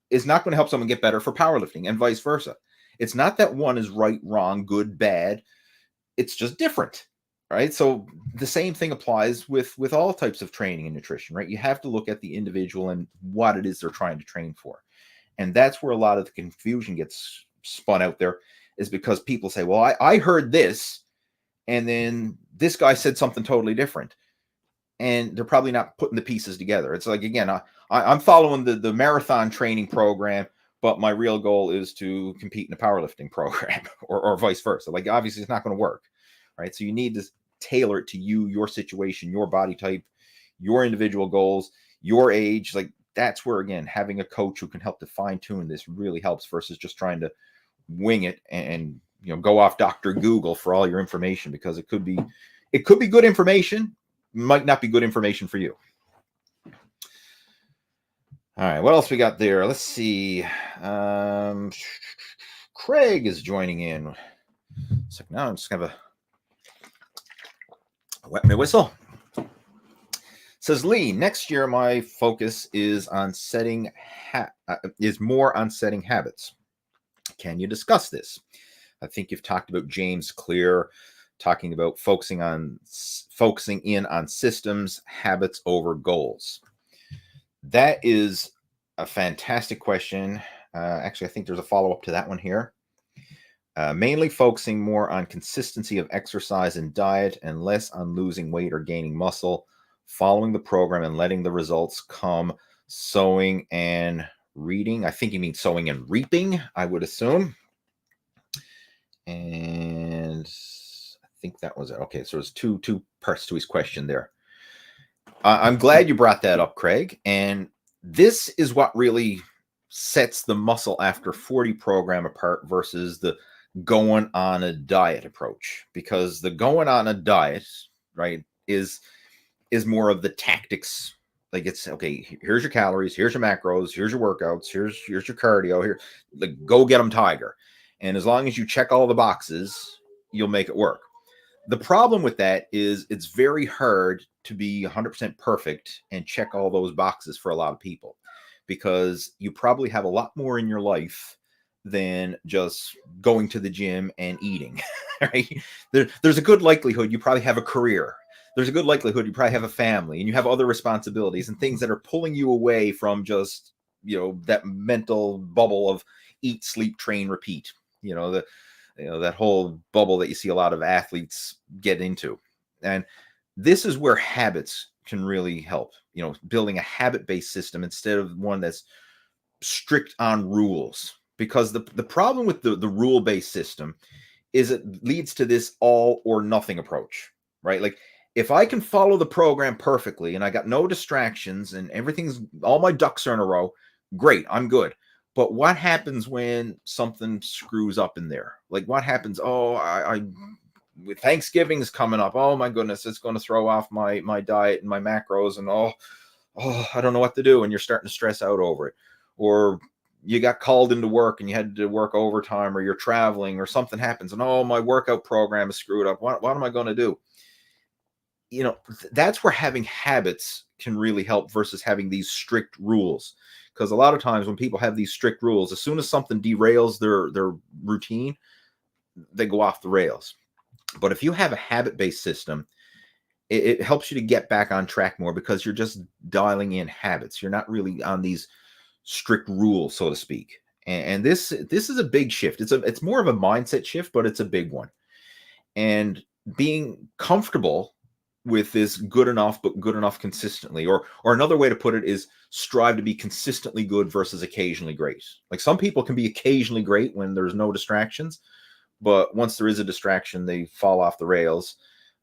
is not going to help someone get better for powerlifting, and vice versa. It's not that one is right, wrong, good, bad. It's just different, right? So the same thing applies with all types of training and nutrition, right? You have to look at the individual and what it is they're trying to train for. And that's where a lot of the confusion gets spun out there, is because people say, well, I heard this, and then this guy said something totally different. And they're probably not putting the pieces together. It's like, again, I'm following the marathon training program, but my real goal is to compete in a powerlifting program, or vice versa. Like, obviously it's not going to work, right? So you need to tailor it to you, your situation, your body type, your individual goals, your age. Like, that's where, again, having a coach who can help to fine tune this really helps, versus just trying to wing it and go off Dr. Google for all your information, because it could be good information, might not be good information for you. All right, what else we got there? Let's see. Craig is joining in. So now I'm just gonna wet my whistle. Says Lee, next year my focus is on more on setting habits. Can you discuss this? I think you've talked about James Clear, talking about focusing in on systems, habits over goals. That is a fantastic question. Actually, I think there's a follow-up to that one here. Mainly focusing more on consistency of exercise and diet and less on losing weight or gaining muscle, following the program and letting the results come. Sowing and reading. I think you mean sowing and reaping, I would assume. And I think that was it. Okay, so there's two parts to his question there. I'm glad you brought that up, Craig. And this is what really sets the muscle after 40 program apart versus the going on a diet approach, because the going on a diet, right, is more of the tactics. Like, it's okay, here's your calories, here's your macros, here's your workouts, here's your cardio, here, like, go get them, tiger. And as long as you check all the boxes, you'll make it work. The problem with that is it's very hard to be 100% perfect and check all those boxes for a lot of people, because you probably have a lot more in your life than just going to the gym and eating, right? There's a good likelihood you probably have a career. There's a good likelihood you probably have a family, and you have other responsibilities and things that are pulling you away from just, that mental bubble of eat, sleep, train, repeat. That whole bubble that you see a lot of athletes get into. And this is where habits can really help, building a habit-based system instead of one that's strict on rules. Because the problem with the rule-based system is it leads to this all or nothing approach, right? Like, if I can follow the program perfectly and I got no distractions and all my ducks are in a row, great, I'm good. But what happens when something screws up in there? Like, what happens? With Thanksgiving's coming up. Oh my goodness, it's going to throw off my diet and my macros, and I don't know what to do. And you're starting to stress out over it. Or you got called into work and you had to work overtime, or you're traveling, or something happens, and my workout program is screwed up. What am I going to do? That's where having habits can really help versus having these strict rules. Because a lot of times when people have these strict rules, as soon as something derails their routine, they go off the rails. But if you have a habit-based system, it helps you to get back on track more, because you're just dialing in habits. You're not really on these strict rules, so to speak. And this is a big shift. It's more of a mindset shift, but it's a big one. And being comfortable with this good enough, but good enough consistently, or another way to put it is strive to be consistently good versus occasionally great. Like, some people can be occasionally great when there's no distractions, but once there is a distraction, they fall off the rails.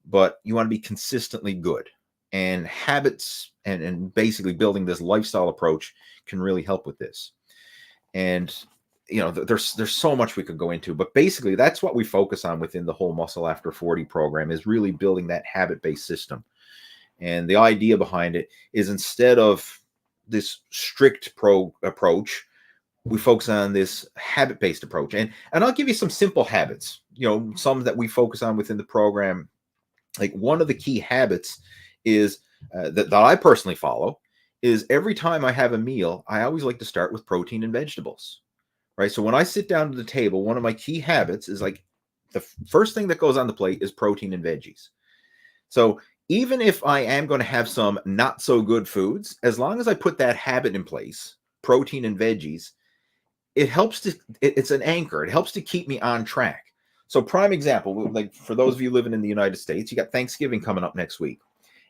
But you want to be consistently good, and habits and basically building this lifestyle approach can really help with this. And there's so much we could go into, but basically that's what we focus on within the whole Muscle After 40 program, is really building that habit-based system. And the idea behind it is, instead of this strict approach, we focus on this habit-based approach. And I'll give you some simple habits, some that we focus on within the program. Like, one of the key habits is that I personally follow is, every time I have a meal, I always like to start with protein and vegetables. Right. So when I sit down to the table, one of my key habits is, like, the first thing that goes on the plate is protein and veggies. So even if I am going to have some not so good foods, as long as I put that habit in place, protein and veggies, it's an anchor. It helps to keep me on track. So, prime example, like, for those of you living in the United States, you got Thanksgiving coming up next week.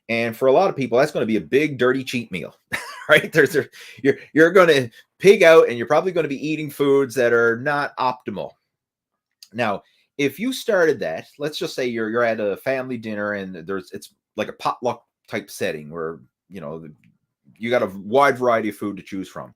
And for a lot of people, that's going to be a big, dirty cheat meal, right? You're going to pig out, and you're probably going to be eating foods that are not optimal. Now, if you started that, let's just say you're at a family dinner, and it's like a potluck type setting where, you got a wide variety of food to choose from.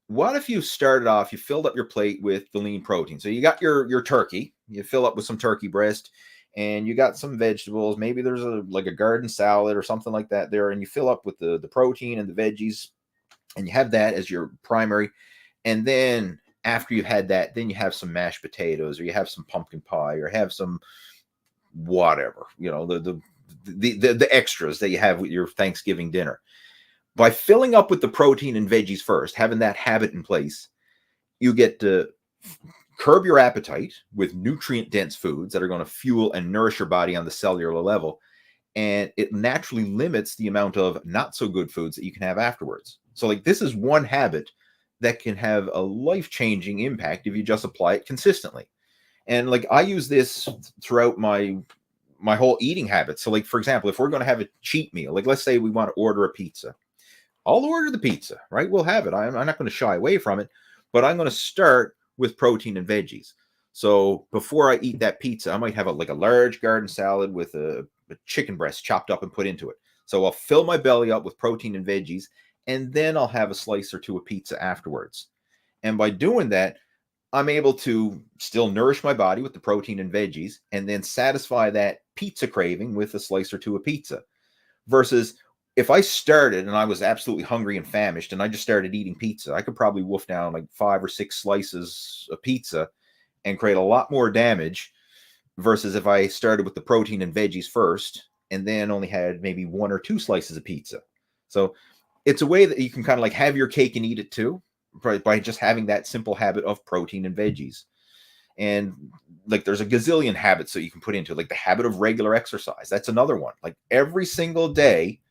What if you started off, you filled up your plate with the lean protein? So you got your turkey, you fill up with some turkey breast, and you got some vegetables. Maybe there's a garden salad or something like that there, and you fill up with the protein and the veggies, and you have that as your primary. And then after you've had that, then you have some mashed potatoes, or you have some pumpkin pie, or have some whatever, the extras that you have with your Thanksgiving dinner. By filling up with the protein and veggies first, having that habit in place, you get to curb your appetite with nutrient-dense foods that are going to fuel and nourish your body on the cellular level. And it naturally limits the amount of not-so-good foods that you can have afterwards. So, like, this is one habit that can have a life-changing impact if you just apply it consistently. And like I use this throughout my whole eating habits. So like, for example, if we're going to have a cheat meal, like let's say we want to order a pizza, I'll order the pizza, right? We'll have it. I'm not going to shy away from it, but I'm going to start with protein and veggies. So before I eat that pizza, I might have like a large garden salad with a chicken breast chopped up and put into it. So I'll fill my belly up with protein and veggies, and then I'll have a slice or two of pizza afterwards. And by doing that, I'm able to still nourish my body with the protein and veggies and then satisfy that pizza craving with a slice or two of pizza. Versus if I started and I was absolutely hungry and famished and I just started eating pizza, I could probably wolf down like 5 or 6 slices of pizza and create a lot more damage versus if I started with the protein and veggies first and then only had maybe 1 or 2 slices of pizza. So it's a way that you can kind of like have your cake and eat it too, by just having that simple habit of protein and veggies. And like there's a gazillion habits that you can put into it, like the habit of regular exercise. That's another one. Like every single day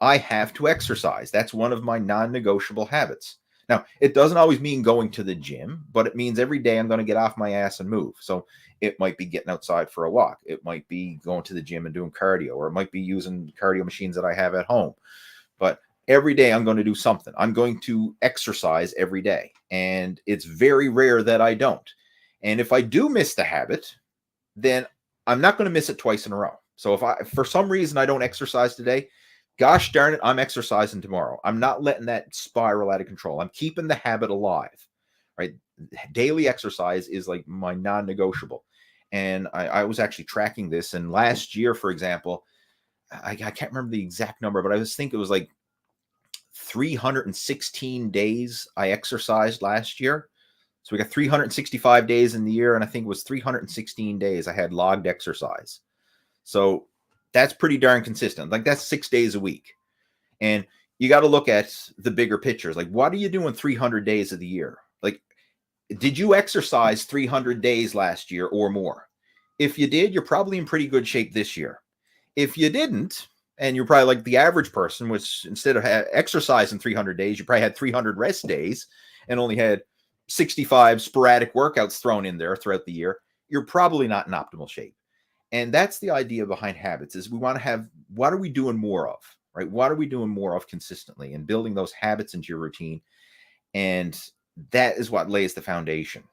I have to exercise. That's one of my non-negotiable habits. Now, it doesn't always mean going to the gym, but it means every day I'm going to get off my ass and move. So it might be getting outside for a walk. It might be going to the gym and doing cardio, or it might be using cardio machines that I have at home. But every day I'm going to do something. I'm going to exercise every day. And it's very rare that I don't. And if I do miss the habit, then I'm not going to miss it twice in a row. So if for some reason I don't exercise today, gosh darn it, I'm exercising tomorrow. I'm not letting that spiral out of control. I'm keeping the habit alive, right? Daily exercise is like my non-negotiable. And I was actually tracking this. And last year, for example, I can't remember the exact number, but I think it was like 316 days I exercised last year. So we got 365 days in the year, and I think it was 316 days I had logged exercise. So that's pretty darn consistent. Like that's 6 days a week. And you got to look at the bigger pictures. Like, what are you doing 300 days of the year? Like, did you exercise 300 days last year or more? If you did, you're probably in pretty good shape this year. If you didn't, and you're probably like the average person, which instead of exercising 300 days, you probably had 300 rest days and only had 65 sporadic workouts thrown in there throughout the year, you're probably not in optimal shape. And that's the idea behind habits, is we want to have, what are we doing more of, right? What are we doing more of consistently, and building those habits into your routine. And that is what lays the foundation,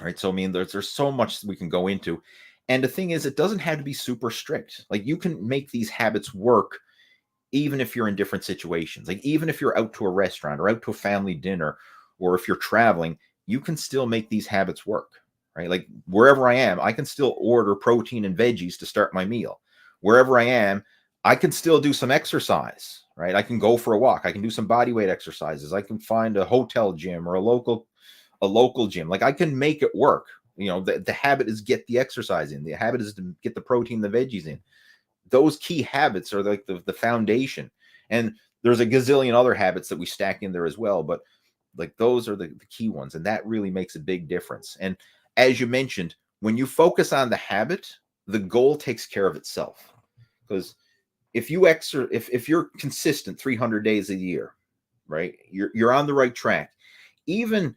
right? So, I mean, there's so much we can go into. And the thing is, it doesn't have to be super strict. Like you can make these habits work even if you're in different situations. Like even if you're out to a restaurant or out to a family dinner, or if you're traveling, you can still make these habits work, right? Like wherever I am, I can still order protein and veggies to start my meal. Wherever I am, I can still do some exercise, right? I can go for a walk. I can do some body weight exercises. I can find a hotel gym or a local gym. Like I can make it work. You know, the habit is get the exercise in. The habit is to get the protein, the veggies in. Those key habits are like the foundation. And there's a gazillion other habits that we stack in there as well. But like those are the key ones. And that really makes a big difference. And as you mentioned, when you focus on the habit, the goal takes care of itself. Because if you're consistent 300 days a year, right, you're on the right track. Even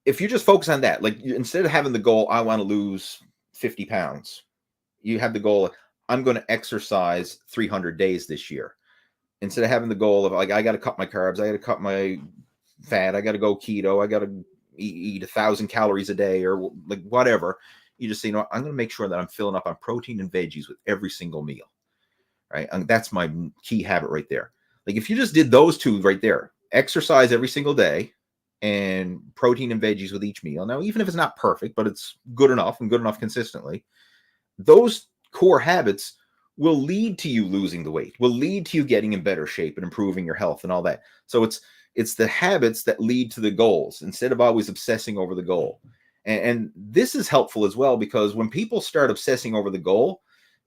if you just focus on that, like instead of having the goal, I want to lose 50 pounds, you have the goal, I'm going to exercise 300 days this year. Instead of having the goal of like, I got to cut my carbs, I got to cut my fat, I got to go keto, I got to eat 1,000 calories a day, or like whatever. You just say, you know, I'm going to make sure that I'm filling up on protein and veggies with every single meal, right? And that's my key habit right there. Like if you just did those two right there, exercise every single day and protein and veggies with each meal. Now, even if it's not perfect, but it's good enough and good enough consistently, those core habits will lead to you losing the weight, will lead to you getting in better shape and improving your health and all that. So it's the habits that lead to the goals instead of always obsessing over the goal. And this is helpful as well, because when people start obsessing over the goal,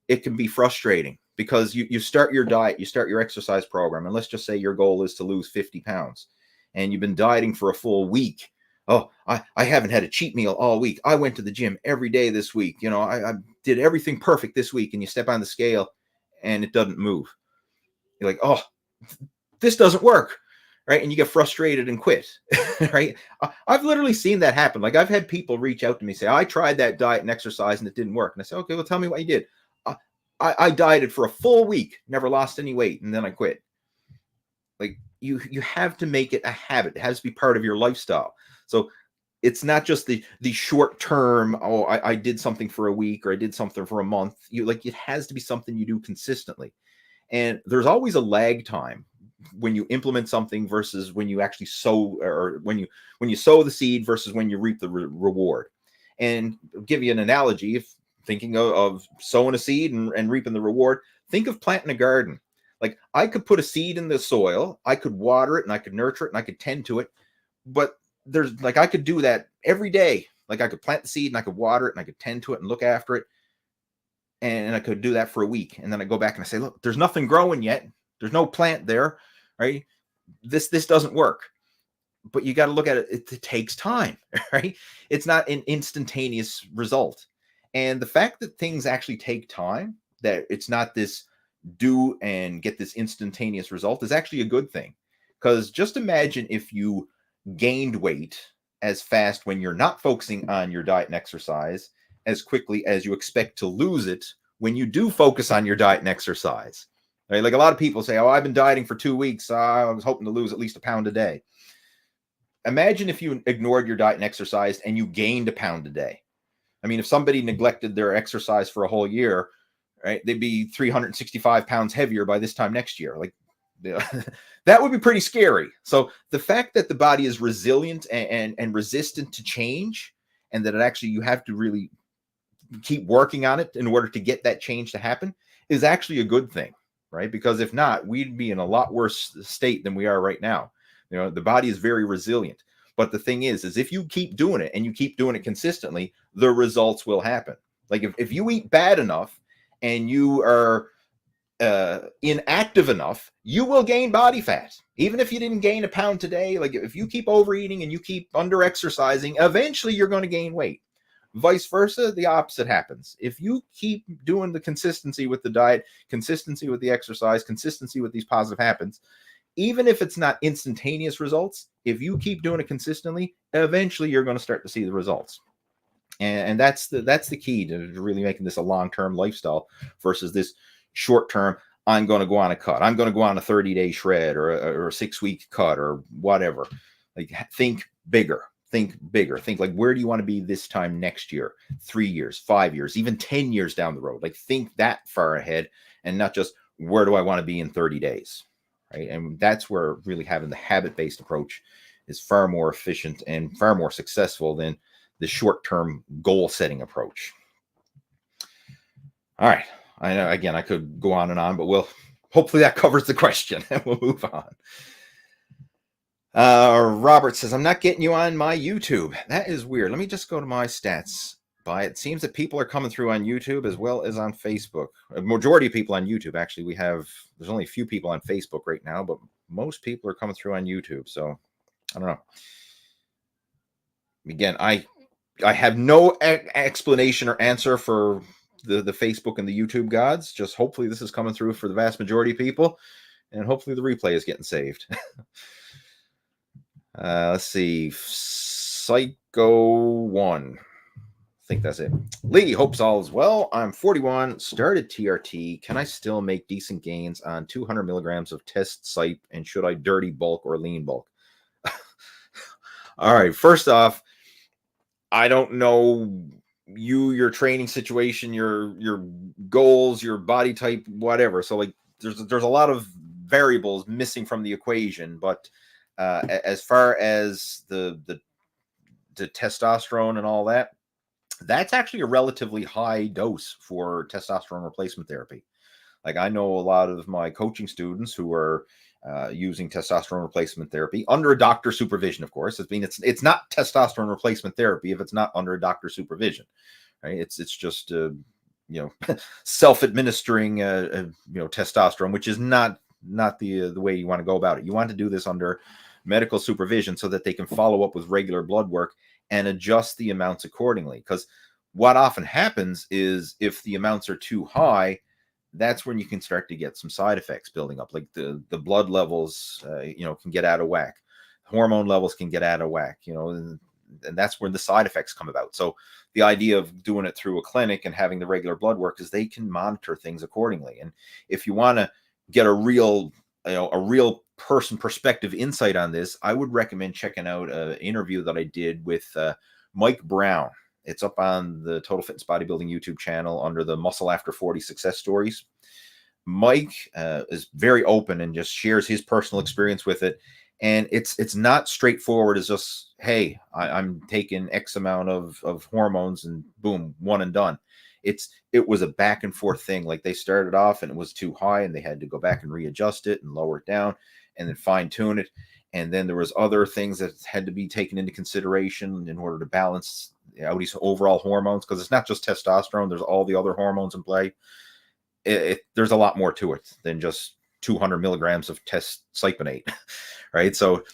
it can be frustrating, because you start your diet, you start your exercise program, and let's just say your goal is to lose 50 pounds and you've been dieting for a full week. Oh, I haven't had a cheat meal all week. I went to the gym every day this week. You know, I did everything perfect this week. And you step on the scale and it doesn't move. You're like, oh, this doesn't work. right? And you get frustrated and quit, right? I've literally seen that happen. Like I've had people reach out to me, say, I tried that diet and exercise and it didn't work. And I say, okay, well, tell me what you did. I dieted for a full week, never lost any weight, and then I quit. Like you have to make it a habit. It has to be part of your lifestyle. So it's not just the short term, oh, I did something for a week or I did something for a month. It has to be something you do consistently. And there's always a lag time when you implement something versus when you actually sow, or when you sow the seed versus when you reap the reward. And I'll give you an analogy. If thinking of sowing a seed and reaping the reward, think of planting a garden. Like I could put a seed in the soil, I could water it and I could nurture it and I could tend to it. But there's like, I could do that every day. Like I could plant the seed and I could water it and I could tend to it and look after it. And I could do that for a week. And then I go back and I say, look, there's nothing growing yet. There's no plant there, right? This doesn't work. But you got to look at it. It takes time, right? It's not an instantaneous result. And the fact that things actually take time, that it's not this do and get this instantaneous result, is actually a good thing. Because just imagine if you gained weight as fast when you're not focusing on your diet and exercise as quickly as you expect to lose it when you do focus on your diet and exercise. Right? Like a lot of people say, oh, I've been dieting for 2 weeks. I was hoping to lose at least a pound a day. Imagine if you ignored your diet and exercise and you gained a pound a day. I mean, if somebody neglected their exercise for a whole year, right, they'd be 365 pounds heavier by this time next year. Like that would be pretty scary. So the fact that the body is resilient and resistant to change, and that it actually, you have to really keep working on it in order to get that change to happen, is actually a good thing, right? Because if not, we'd be in a lot worse state than we are right now. The body is very resilient. But the thing is if you keep doing it and you keep doing it consistently, the results will happen. Like if you eat bad enough and you are inactive enough, you will gain body fat. Even if you didn't gain a pound today, like if you keep overeating and you keep under exercising, eventually you're going to gain weight. Vice versa, the opposite happens. If you keep doing the consistency with the diet, consistency with the exercise, consistency with these positive habits, even if it's not instantaneous results, if you keep doing it consistently, eventually you're going to start to see the results. And that's the key to really making this a long-term lifestyle versus this short-term, I'm going to go on a cut. I'm going to go on a 30-day shred or a 6-week cut or whatever. Like think bigger. Think bigger. Think like, where do you want to be this time next year, 3 years, 5 years, even 10 years down the road? Like think that far ahead and not just where do I want to be in 30 days, right? And that's where really having the habit-based approach is far more efficient and far more successful than the short-term goal-setting approach. All right. I know, again, I could go on and on, but hopefully that covers the question and we'll move on. Robert says, I'm not getting you on my YouTube. That is weird. Let me just go to my stats. It seems that people are coming through on YouTube as well as on Facebook. A majority of people on YouTube, actually. There's only a few people on Facebook right now, but most people are coming through on YouTube. So I don't know. Again, I have no explanation or answer for the Facebook and the YouTube gods. Just hopefully this is coming through for the vast majority of people, and hopefully the replay is getting saved. Let's see. Psycho1. I think that's it. Lee, hopes all is well. I'm 41, started TRT. Can I still make decent gains on 200 milligrams of test cyp, and should I dirty bulk or lean bulk? All right. First off, I don't know your training situation, your goals, your body type, whatever. So like there's a lot of variables missing from the equation, but as far as the testosterone and all that, that's actually a relatively high dose for testosterone replacement therapy. Like I know a lot of my coaching students who are using testosterone replacement therapy under a doctor's supervision, of course. It's not testosterone replacement therapy if it's not under a doctor's supervision, right? It's just self-administering testosterone, which is not the way you want to go about it. You want to do this under medical supervision so that they can follow up with regular blood work and adjust the amounts accordingly. Because what often happens is if the amounts are too high, that's when you can start to get some side effects building up, like the blood levels, can get out of whack. Hormone levels can get out of whack, and that's where the side effects come about. So the idea of doing it through a clinic and having the regular blood work is they can monitor things accordingly. And if you want to get a real person perspective insight on this, I would recommend checking out an interview that I did with Mike Brown. It's up on the Total Fitness Bodybuilding YouTube channel under the Muscle After 40 Success Stories. Mike is very open and just shares his personal experience with it. And it's not straightforward as just, hey, I'm taking X amount of hormones and boom, one and done. It was a back and forth thing. Like they started off and it was too high and they had to go back and readjust it and lower it down and then fine tune it. And then there was other things that had to be taken into consideration in order to balance out his overall hormones, because it's not just testosterone. There's all the other hormones in play. There's a lot more to it than just 200 milligrams of cypionate, right? So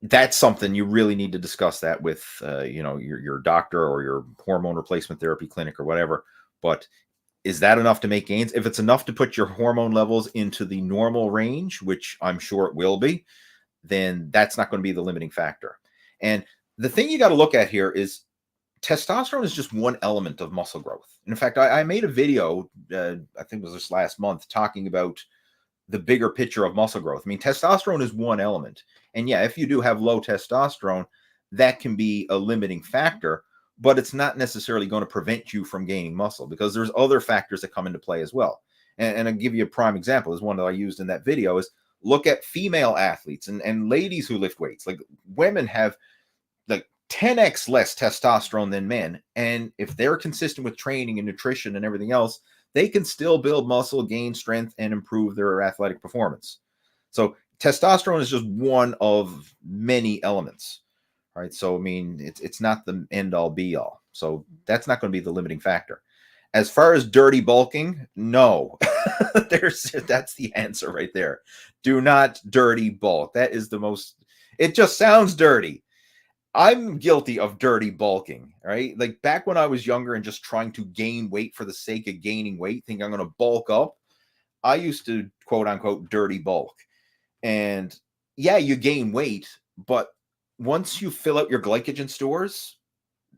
that's something you really need to discuss that with, your doctor or your hormone replacement therapy clinic or whatever. But is that enough to make gains? If it's enough to put your hormone levels into the normal range, which I'm sure it will be, then that's not going to be the limiting factor. And the thing you got to look at here is testosterone is just one element of muscle growth. And in fact, I made a video, I think it was this last month, talking about the bigger picture of muscle growth. I mean, testosterone is one element. And yeah, if you do have low testosterone, that can be a limiting factor, but it's not necessarily going to prevent you from gaining muscle, because there's other factors that come into play as well. And I'll give you a prime example, is one that I used in that video, is look at female athletes and ladies who lift weights. Like women have like 10x less testosterone than men. And if they're consistent with training and nutrition and everything else, they can still build muscle, gain strength, and improve their athletic performance. So testosterone is just one of many elements, right? So, I mean, it's not the end all be all. So that's not going to be the limiting factor. As far as dirty bulking, no. That's the answer right there. Do not dirty bulk. That is the most, it just sounds dirty. I'm guilty of dirty bulking, right? Like back when I was younger and just trying to gain weight for the sake of gaining weight, think I'm going to bulk up, I used to quote unquote dirty bulk. And yeah, you gain weight, but once you fill out your glycogen stores,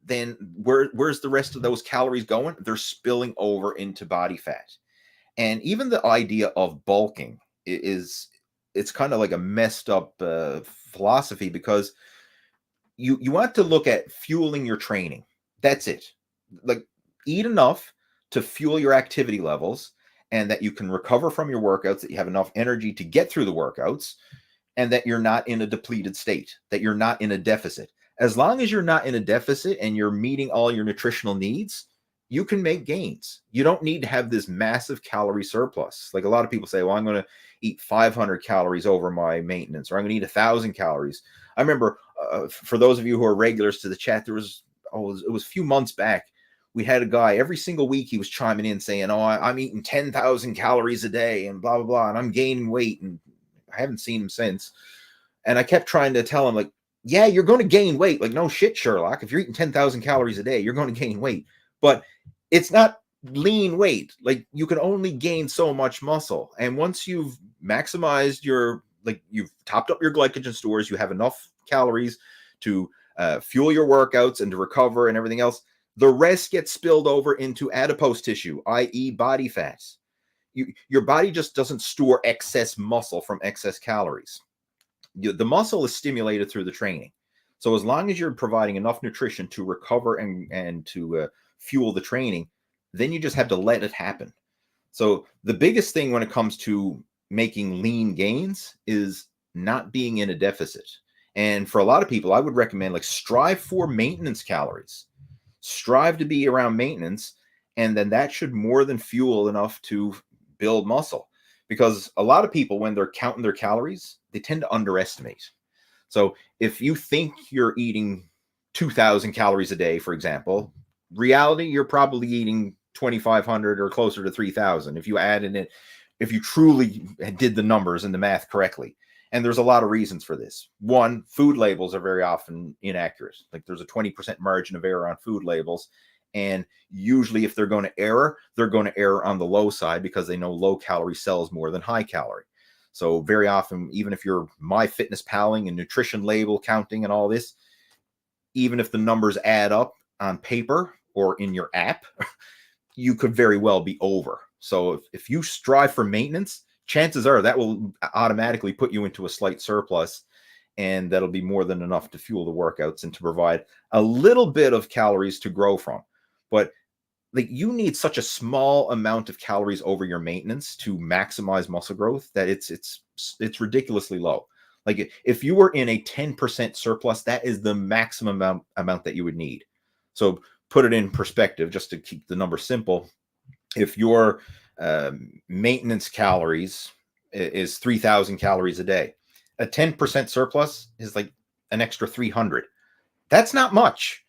then where's the rest of those calories going? They're spilling over into body fat. And even the idea of bulking it's kind of like a messed up philosophy, because you want to look at fueling your training. That's it. Like eat enough to fuel your activity levels, and that you can recover from your workouts, that you have enough energy to get through the workouts, and that you're not in a depleted state, that you're not in a deficit. As long as you're not in a deficit and you're meeting all your nutritional needs, you can make gains. You don't need to have this massive calorie surplus. Like a lot of people say, well, I'm going to eat 500 calories over my maintenance, or I'm going to eat 1,000 calories. I remember for those of you who are regulars to the chat, it was a few months back, we had a guy every single week, he was chiming in saying, oh, I'm eating 10,000 calories a day and blah, blah, blah, and I'm gaining weight. And I haven't seen him since. And I kept trying to tell him, like, yeah, you're going to gain weight. Like, no shit, Sherlock. If you're eating 10,000 calories a day, you're going to gain weight. But it's not lean weight. Like, you can only gain so much muscle. And once you've maximized you've topped up your glycogen stores, you have enough calories to fuel your workouts and to recover and everything else, the rest gets spilled over into adipose tissue, i.e. body fat. Your body just doesn't store excess muscle from excess calories. The muscle is stimulated through the training. So as long as you're providing enough nutrition to recover and to fuel the training, then you just have to let it happen. So the biggest thing when it comes to making lean gains is not being in a deficit. And for a lot of people, I would recommend, like, strive for maintenance calories. Strive to be around maintenance, and then that should more than fuel enough to build muscle. Because a lot of people, when they're counting their calories, they tend to underestimate. So if you think you're eating 2,000 calories a day, for example, reality, you're probably eating 2,500 or closer to 3,000 if you add in it, if you truly did the numbers and the math correctly. And there's a lot of reasons for this. One, food labels are very often inaccurate. Like there's a 20% margin of error on food labels. And usually if they're going to err on the low side because they know low calorie sells more than high calorie. So very often, even if you're MyFitnessPaling and nutrition label counting and all this, even if the numbers add up on paper or in your app, you could very well be over. So if you strive for maintenance, chances are that will automatically put you into a slight surplus, and that'll be more than enough to fuel the workouts and to provide a little bit of calories to grow from. But like, you need such a small amount of calories over your maintenance to maximize muscle growth that it's ridiculously low. Like, if you were in a 10% surplus, that is the maximum amount that you would need. So put it in perspective, just to keep the number simple. If your maintenance calories is 3,000 calories a day, a 10% surplus is like an extra 300. That's not much.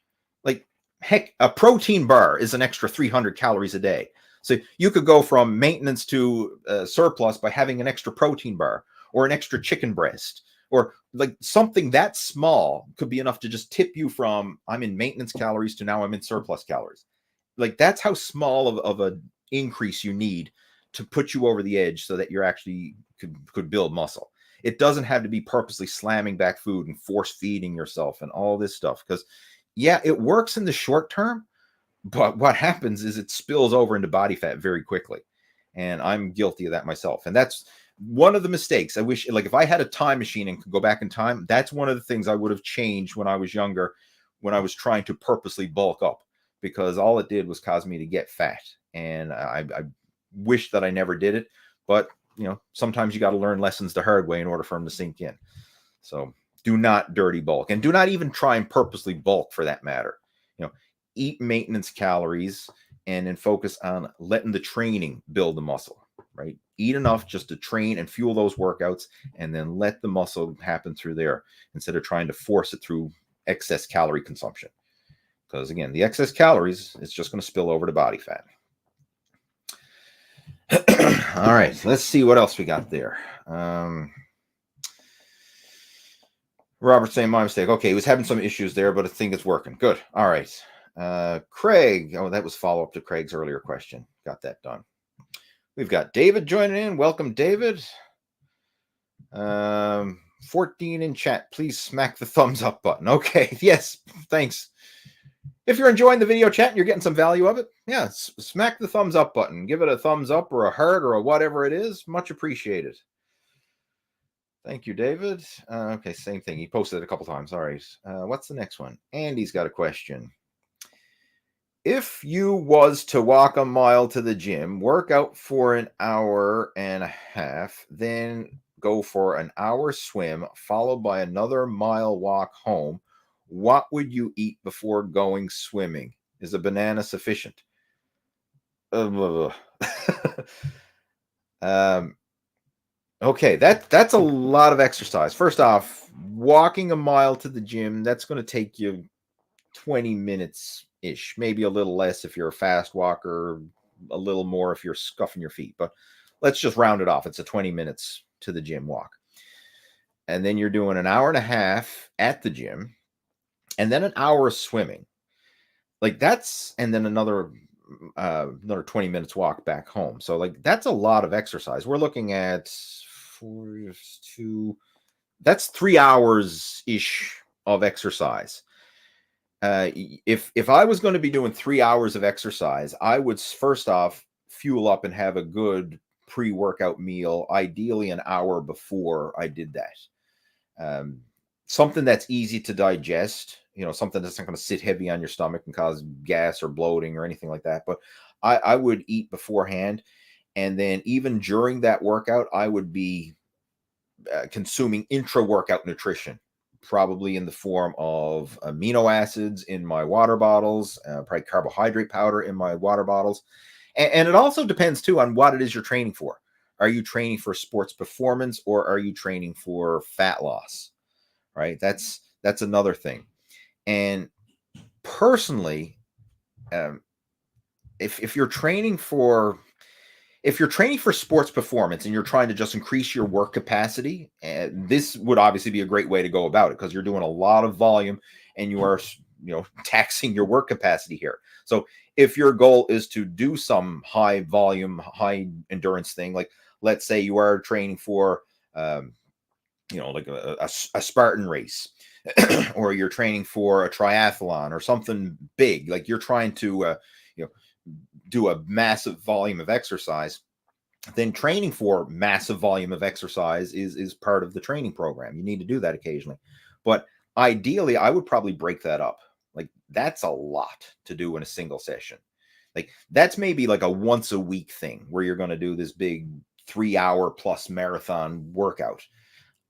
Like, heck, a protein bar is an extra 300 calories a day. So you could go from maintenance to surplus by having an extra protein bar or an extra chicken breast, or like something that small could be enough to just tip you from I'm in maintenance calories to now I'm in surplus calories. Like, that's how small of a increase you need to put you over the edge so that you're actually could build muscle. It doesn't have to be purposely slamming back food and force feeding yourself and all this stuff, because yeah, it works in the short term, but what happens is it spills over into body fat very quickly. And I'm guilty of that myself. And that's one of the mistakes. I wish, like, if I had a time machine and could go back in time, that's one of the things I would have changed when I was younger, when I was trying to purposely bulk up, because all it did was cause me to get fat. And I wish that I never did it. But, you know, sometimes you got to learn lessons the hard way in order for them to sink in. So do not dirty bulk, and do not even try and purposely bulk for that matter. You know, eat maintenance calories and then focus on letting the training build the muscle, right? Eat enough just to train and fuel those workouts, and then let the muscle happen through there instead of trying to force it through excess calorie consumption. Because again, the excess calories is just going to spill over to body fat. All right, let's see what else we got there. Robert saying my mistake. Okay, he was having some issues there, but I think it's working. Good. All right. Craig. Oh, that was follow-up to Craig's earlier question. Got that done. We've got David joining in. Welcome, David. 14 in chat. Please smack the thumbs up button. Okay. Yes. Thanks. If you're enjoying the video chat and you're getting some value of it, yeah, smack the thumbs up button. Give it a thumbs up or a heart or a whatever it is. Much appreciated. Thank you, David. Okay, same thing. He posted it a couple times. All right. What's the next one? Andy's got a question. If you was to walk a mile to the gym, work out for an hour and a half, then go for an hour swim, followed by another mile walk home, what would you eat before going swimming? Is a banana sufficient? Okay, that's a lot of exercise. First off, walking a mile to the gym, that's going to take you 20 minutes-ish, maybe a little less if you're a fast walker, a little more if you're scuffing your feet. But let's just round it off. It's a 20 minutes to the gym walk. And then you're doing an hour and a half at the gym, and then an hour of swimming. Like, that's, and then another 20 minutes walk back home. So like, that's a lot of exercise. We're looking at that's 3 hours ish of exercise. If I was going to be doing 3 hours of exercise, I would first off fuel up and have a good pre-workout meal, ideally an hour before I did that. Something that's easy to digest, you know, something that's not going to sit heavy on your stomach and cause gas or bloating or anything like that. But I would eat beforehand. And then even during that workout, I would be consuming intra-workout nutrition, probably in the form of amino acids in my water bottles, probably carbohydrate powder in my water bottles. And it also depends, too, on what it is you're training for. Are you training for sports performance, or are you training for fat loss? Right? That's another thing. And personally, if you're training for sports performance and you're trying to just increase your work capacity, this would obviously be a great way to go about it, because you're doing a lot of volume and you are taxing your work capacity here. So if your goal is to do some high volume, high endurance thing, like let's say you are training for, like a Spartan race, or you're training for a triathlon or something big, like you're trying to, do a massive volume of exercise, then training for massive volume of exercise is part of the training program. You need to do that occasionally. But ideally, I would probably break that up. Like that's a lot to do in a single session. Like that's maybe like a once a week thing where you're going to do this big 3-hour plus marathon workout.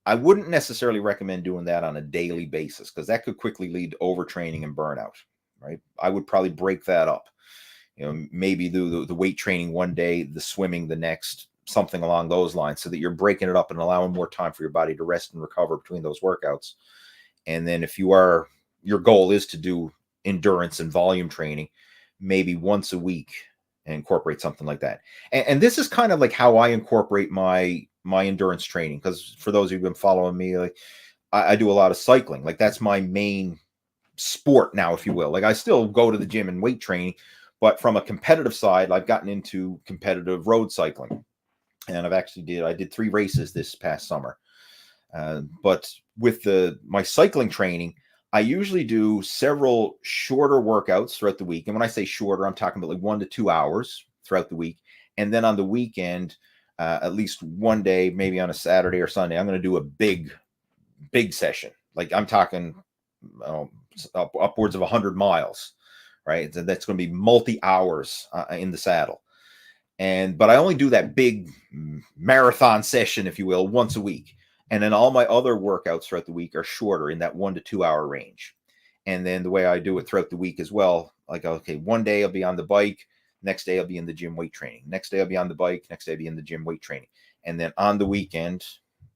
I wouldn't necessarily recommend doing that on a daily basis because that could quickly lead to overtraining and burnout, right? I would probably break that up. Maybe do the weight training one day, the swimming the next, something along those lines, so that you're breaking it up and allowing more time for your body to rest and recover between those workouts. And then if your goal is to do endurance and volume training, maybe once a week, incorporate something like that. And this is kind of like how I incorporate my endurance training, because for those who've been following me, like I do a lot of cycling. Like that's my main sport now, if you will. Like I still go to the gym and weight training, but from a competitive side, I've gotten into competitive road cycling, and I did 3 races this past summer. But with my cycling training, I usually do several shorter workouts throughout the week. And when I say shorter, I'm talking about like 1 to 2 hours throughout the week. And then on the weekend, at least one day, maybe on a Saturday or Sunday, I'm going to do a big session. Like I'm talking upwards of 100 miles. Right. So that's going to be multi hours in the saddle. But I only do that big marathon session, if you will, once a week. And then all my other workouts throughout the week are shorter in that 1 to 2 hour range. And then the way I do it throughout the week as well, like, okay, one day I'll be on the bike. Next day I'll be in the gym weight training. Next day I'll be on the bike. Next day I'll be in the gym weight training. And then on the weekend,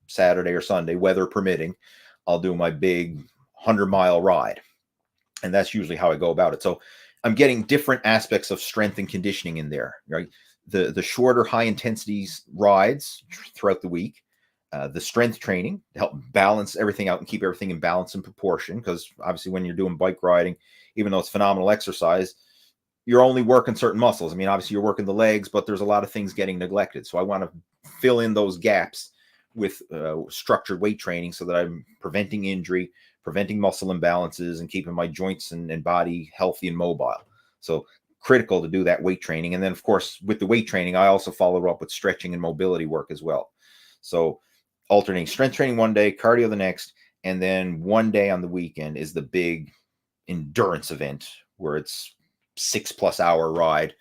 Saturday or Sunday, weather permitting, I'll do my big 100-mile ride. And that's usually how I go about it. So I'm getting different aspects of strength and conditioning in there, right? The shorter, high intensity rides throughout the week, the strength training to help balance everything out and keep everything in balance and proportion. Because obviously when you're doing bike riding, even though it's phenomenal exercise, you're only working certain muscles. I mean, obviously you're working the legs, but there's a lot of things getting neglected. So I want to fill in those gaps with structured weight training so that I'm preventing injury, preventing muscle imbalances, and keeping my joints and body healthy and mobile. So critical to do that weight training. And then, of course, with the weight training, I also follow up with stretching and mobility work as well. So alternating strength training one day, cardio the next, and then one day on the weekend is the big endurance event where it's 6+ hour ride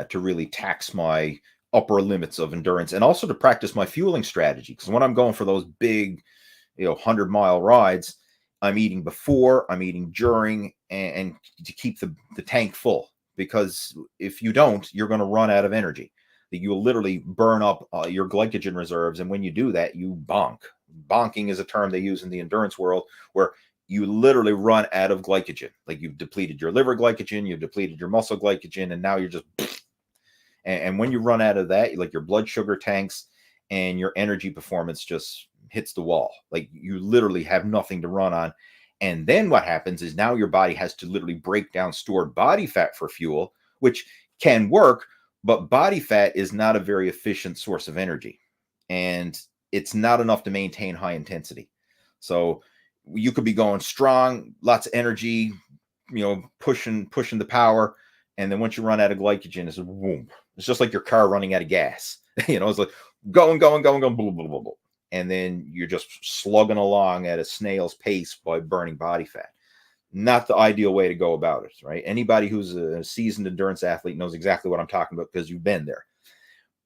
to really tax my upper limits of endurance, and also to practice my fueling strategy. Because when I'm going for those big, 100-mile rides, I'm eating before, I'm eating during, and to keep the tank full. Because if you don't, you're going to run out of energy. You'll literally burn up your glycogen reserves. And when you do that, you bonk. Bonking is a term they use in the endurance world, where you literally run out of glycogen. Like you've depleted your liver glycogen, you've depleted your muscle glycogen, and now you're just... And when you run out of that, like your blood sugar tanks and your energy performance just hits the wall. Like you literally have nothing to run on. And then what happens is now your body has to literally break down stored body fat for fuel, which can work, but body fat is not a very efficient source of energy. And it's not enough to maintain high intensity. So you could be going strong, lots of energy, pushing the power. And then once you run out of glycogen, it's boom. It's just like your car running out of gas. It's like going, blah, blah, blah, blah. And then you're just slugging along at a snail's pace by burning body fat. Not the ideal way to go about it, right? Anybody who's a seasoned endurance athlete knows exactly what I'm talking about because you've been there.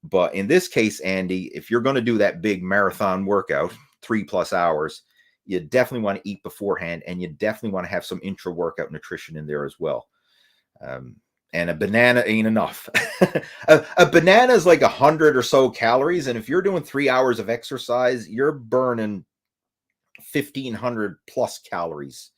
But in this case, Andy, if you're going to do that big marathon workout, 3+ hours, you definitely want to eat beforehand, and you definitely want to have some intra-workout nutrition in there as well. And a banana ain't enough. a banana is like 100 or so calories. And if you're doing 3 hours of exercise, you're burning 1,500 plus calories.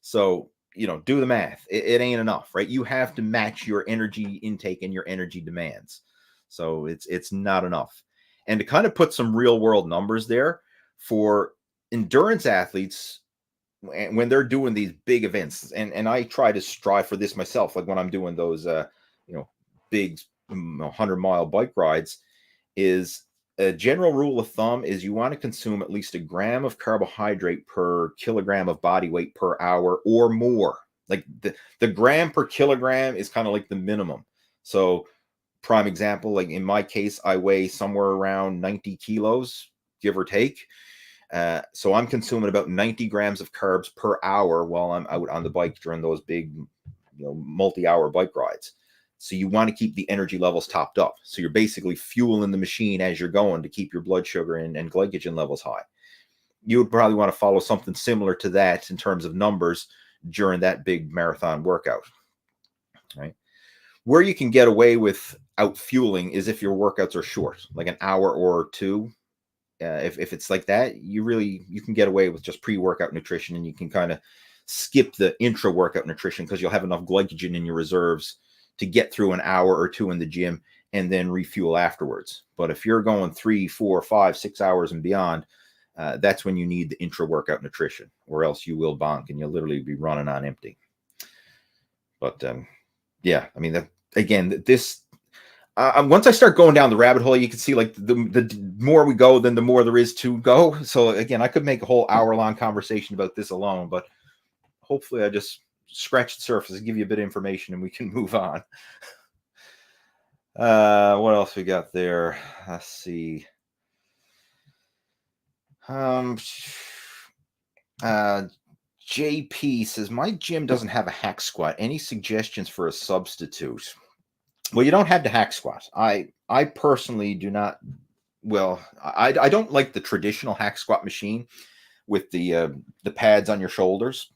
So, do the math. It ain't enough, right? You have to match your energy intake and your energy demands. So it's not enough. And to kind of put some real world numbers there for endurance athletes, when they're doing these big events, and I try to strive for this myself, like when I'm doing those big 100-mile bike rides, is a general rule of thumb is you want to consume at least 1 gram of carbohydrate per kilogram of body weight per hour or more. Like the gram per kilogram is kind of like the minimum. So prime example, like in my case, I weigh somewhere around 90 kilos, give or take. So I'm consuming about 90 grams of carbs per hour while I'm out on the bike during those big, multi-hour bike rides. So you want to keep the energy levels topped up. So you're basically fueling the machine as you're going to keep your blood sugar and glycogen levels high. You would probably want to follow something similar to that in terms of numbers during that big marathon workout, right? Where you can get away with out fueling is if your workouts are short, like an hour or two. If it's like that, you can get away with just pre-workout nutrition, and you can kind of skip the intra-workout nutrition because you'll have enough glycogen in your reserves to get through an hour or two in the gym and then refuel afterwards. But if you're going 3, 4, 5, 6 hours and beyond, that's when you need the intra-workout nutrition, or else you will bonk and you'll literally be running on empty. But yeah, I mean, that again, this once I start going down the rabbit hole, you can see like the more we go, then the more there is to go. So again, I could make a whole hour-long conversation about this alone, but hopefully I just scratch the surface and give you a bit of information and we can move on. What else we got there? Let's see. JP says, my gym doesn't have a hack squat. Any suggestions for a substitute? Well, you don't have to hack squat. I personally do not. Well, I don't like the traditional hack squat machine with the pads on your shoulders.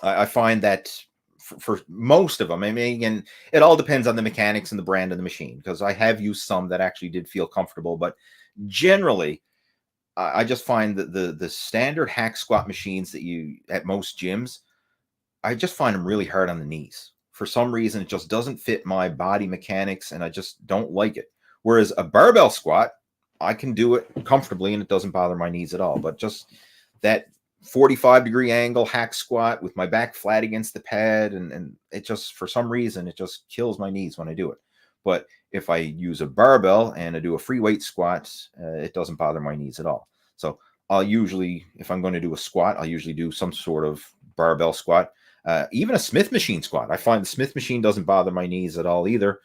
I find that for most of them, I mean, and it all depends on the mechanics and the brand of the machine, because I have used some that actually did feel comfortable, but generally, I just find that the standard hack squat machines that you at most gyms, I just find them really hard on the knees. For some reason, it just doesn't fit my body mechanics, and I just don't like it. Whereas a barbell squat, I can do it comfortably, and it doesn't bother my knees at all. But just that 45-degree angle hack squat with my back flat against the pad, and it just, for some reason, it just kills my knees when I do it. But if I use a barbell and I do a free weight squat, it doesn't bother my knees at all. So I'll usually, if I'm going to do a squat, I'll usually do some sort of barbell squat. Even a Smith machine squat. I find the Smith machine doesn't bother my knees at all either,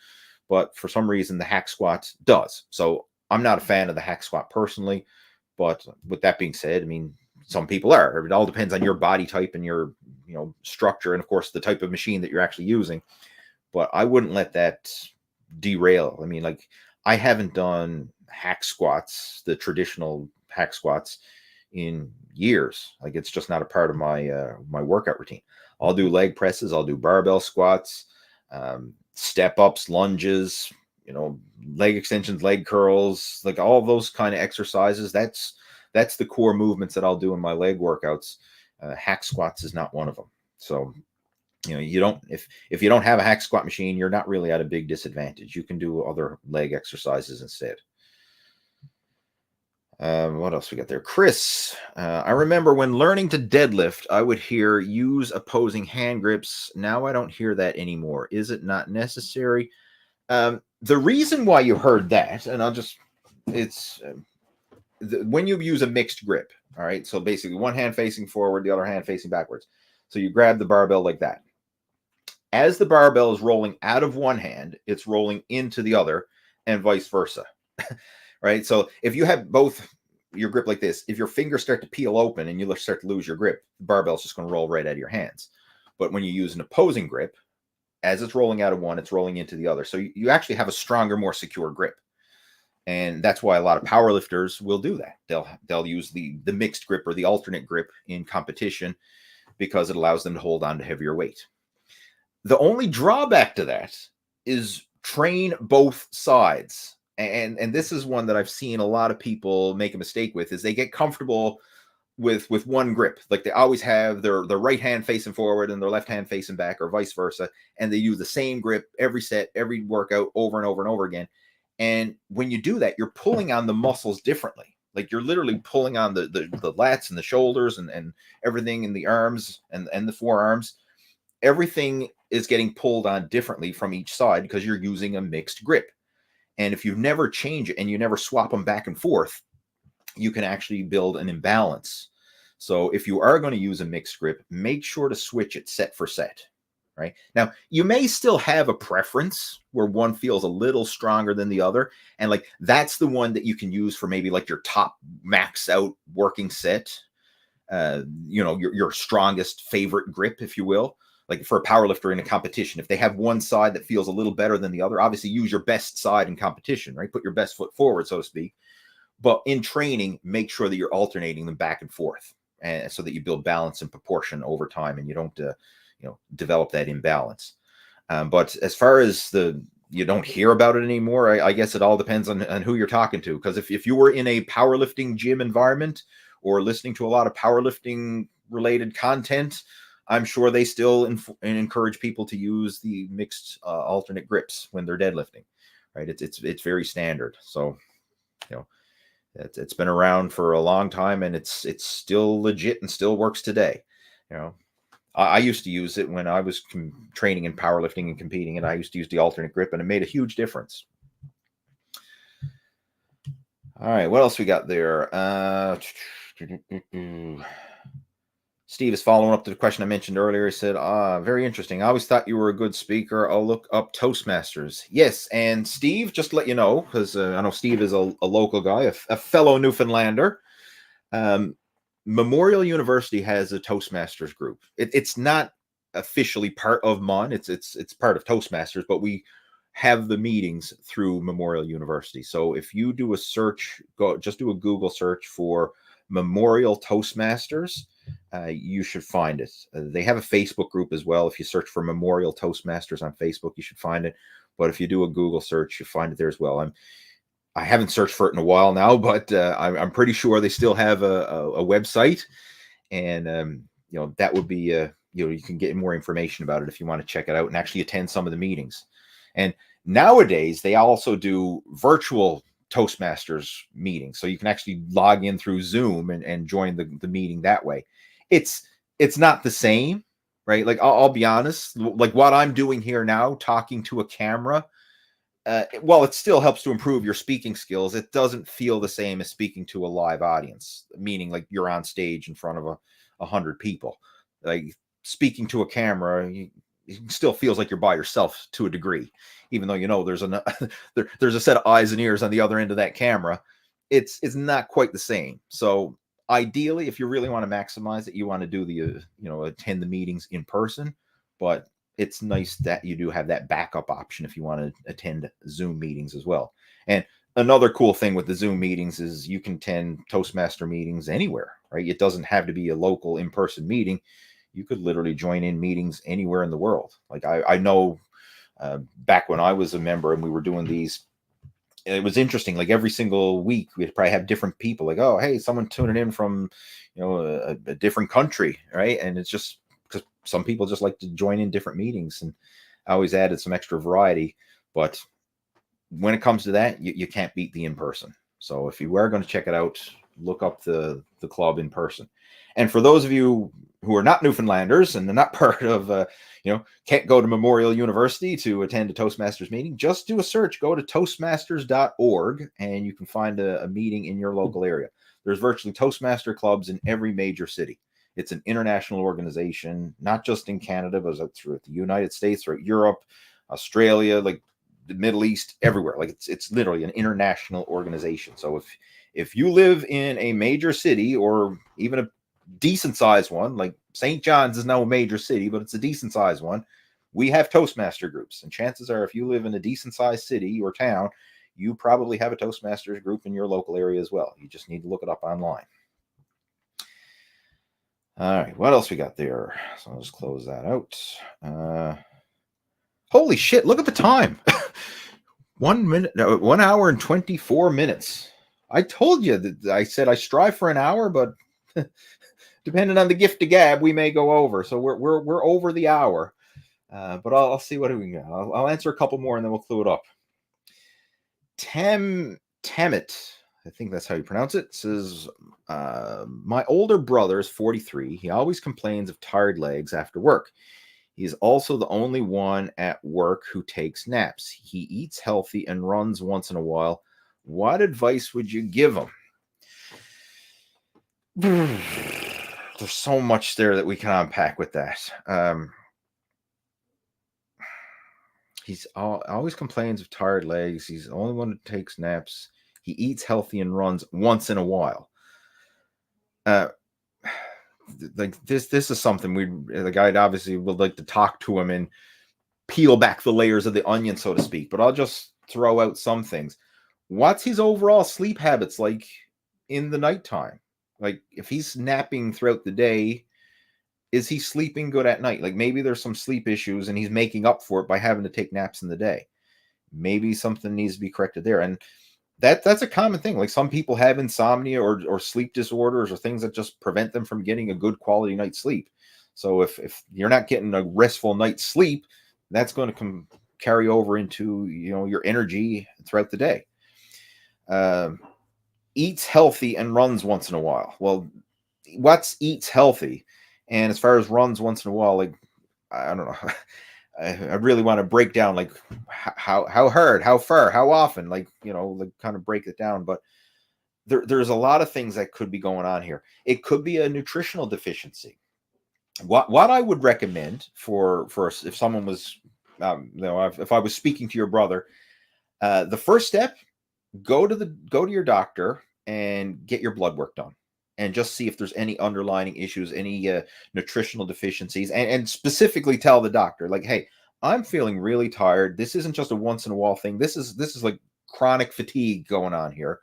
but for some reason the hack squat does. So I'm not a fan of the hack squat personally, but with that being said, I mean, some people are. It all depends on your body type and your structure, and of course the type of machine that you're actually using. But I wouldn't let that derail. I mean, like, I haven't done hack squats, the traditional hack squats, in years. Like, it's just not a part of my my workout routine. I'll do leg presses, I'll do barbell squats, step ups, lunges, leg extensions, leg curls, like all of those kind of exercises. That's the core movements that I'll do in my leg workouts. Hack squats is not one of them. So, you don't, if you don't have a hack squat machine, you're not really at a big disadvantage. You can do other leg exercises instead. What else we got there? Chris, I remember when learning to deadlift, I would hear use opposing hand grips. Now I don't hear that anymore. Is it not necessary? The reason why you heard that, and when you use a mixed grip, all right? So basically one hand facing forward, the other hand facing backwards. So you grab the barbell like that. As the barbell is rolling out of one hand, it's rolling into the other, and vice versa. Right? So if you have both your grip like this, if your fingers start to peel open and you start to lose your grip, the barbell is just going to roll right out of your hands. But when you use an opposing grip, as it's rolling out of one, it's rolling into the other. So you actually have a stronger, more secure grip. And that's why a lot of powerlifters will do that. They'll use the mixed grip or the alternate grip in competition because it allows them to hold on to heavier weight. The only drawback to that is train both sides. And this is one that I've seen a lot of people make a mistake with, is they get comfortable with one grip. Like, they always have their right hand facing forward and their left hand facing back, or vice versa. And they use the same grip every set, every workout, over and over and over again. And when you do that, you're pulling on the muscles differently. Like you're literally pulling on the lats and the shoulders and everything in the arms and the forearms. Everything is getting pulled on differently from each side because you're using a mixed grip. And if you never change it and you never swap them back and forth, you can actually build an imbalance. So if you are going to use a mixed grip, make sure to switch it set for set. Right now, you may still have a preference where one feels a little stronger than the other. And like that's the one that you can use for maybe like your top max out working set, your strongest favorite grip, if you will. Like for a powerlifter in a competition, if they have one side that feels a little better than the other, obviously use your best side in competition, right? Put your best foot forward, so to speak. But in training, make sure that you're alternating them back and forth, and so that you build balance and proportion over time, and you don't, develop that imbalance. But as far as you don't hear about it anymore, I guess it all depends on who you're talking to. Because if you were in a powerlifting gym environment or listening to a lot of powerlifting related content, I'm sure they still encourage people to use the mixed alternate grips when they're deadlifting, right? It's very standard. So, it's been around for a long time, and it's still legit and still works today. I used to use it when I was training in powerlifting and competing, and I used to use the alternate grip, and it made a huge difference. All right, what else we got there? Steve is following up to the question I mentioned earlier. He said, very interesting. I always thought you were a good speaker. I'll look up Toastmasters. Yes, and Steve, just to let you know, because I know Steve is a local guy, a fellow Newfoundlander. Memorial University has a Toastmasters group. It's not officially part of MUN. It's part of Toastmasters, but we have the meetings through Memorial University. So if you do a search, just do a Google search for Memorial Toastmasters. You should find it. They have a Facebook group as well. If you search for Memorial Toastmasters on Facebook, you should find it. But if you do a Google search, you find it there as well. I haven't searched for it in a while now, but I'm pretty sure they still have a website, and that would be you can get more information about it if you want to check it out and actually attend some of the meetings. And nowadays they also do virtual Toastmasters meetings, so you can actually log in through Zoom and join the meeting that way. It's not the same, right? Like I'll be honest, like what I'm doing here now, talking to a camera. While it still helps to improve your speaking skills, it doesn't feel the same as speaking to a live audience, meaning like you're on stage in front of 100 people. Like speaking to a camera, it still feels like you're by yourself to a degree, even though there's there's a set of eyes and ears on the other end of that camera. It's not quite the same. So ideally, if you really want to maximize it, you want to do attend the meetings in person, but it's nice that you do have that backup option if you want to attend Zoom meetings as well. And another cool thing with the Zoom meetings is you can attend Toastmaster meetings anywhere, right? It doesn't have to be a local in-person meeting. You could literally join in meetings anywhere in the world. Like I know back when I was a member and we were doing these, it was interesting. Like every single week, we'd probably have different people. Like, oh, hey, someone tuning in from a different country, right? And it's just because some people just like to join in different meetings, and I always added some extra variety. But when it comes to that, you can't beat the in-person. So if you are going to check it out, look up the club in person. And for those of you who are not Newfoundlanders and they're not part of, can't go to Memorial University to attend a Toastmasters meeting, just do a search. Go to toastmasters.org and you can find a meeting in your local area. There's virtually Toastmaster clubs in every major city. It's an international organization, not just in Canada, but throughout the United States, throughout Europe, Australia, like the Middle East, everywhere. Like it's literally an international organization. So if you live in a major city or even a decent sized one, like St. John's is now a major city, but it's a decent sized one, we have Toastmaster groups. And chances are, if you live in a decent sized city or town, you probably have a Toastmasters group in your local area as well. You just need to look it up online. All right, what else we got there? So I'll just close that out. Holy shit, look at the time. 1 hour and 24 minutes. I told you that I said I strive for an hour, but depending on the gift of gab, we may go over. So we're over the hour. But I'll see what we got. I'll answer a couple more and then we'll clue it up. Temet. I think that's how you pronounce it. It says, my older brother is 43. He always complains of tired legs after work. He is also the only one at work who takes naps. He eats healthy and runs once in a while. What advice would you give him? There's so much there that we can unpack with that. He's always complains of tired legs. He's the only one who takes naps. He eats healthy and runs once in a while. Like this is something the guy obviously would like to talk to him and peel back the layers of the onion, so to speak. But I'll just throw out some things. What's his overall sleep habits like in the nighttime? Like if he's napping throughout the day, is he sleeping good at night? Like maybe there's some sleep issues and he's making up for it by having to take naps in the day. Maybe something needs to be corrected there. And that's a common thing. Like some people have insomnia or sleep disorders or things that just prevent them from getting a good quality night's sleep. So if you're not getting a restful night's sleep, that's going to carry over into your energy throughout the day. Eats healthy and runs once in a while. Well, what's eats healthy? And as far as runs once in a while, like I don't know. I really want to break down like how hard, how far, how often, like kind of break it down. But there's a lot of things that could be going on here. It could be a nutritional deficiency. What I would recommend for if someone was, if I was speaking to your brother, the first step, go to your doctor and get your blood work done. And just see if there's any underlying issues, any nutritional deficiencies, and specifically tell the doctor, like, hey, I'm feeling really tired. This isn't just a once in a while thing. This is like chronic fatigue going on here.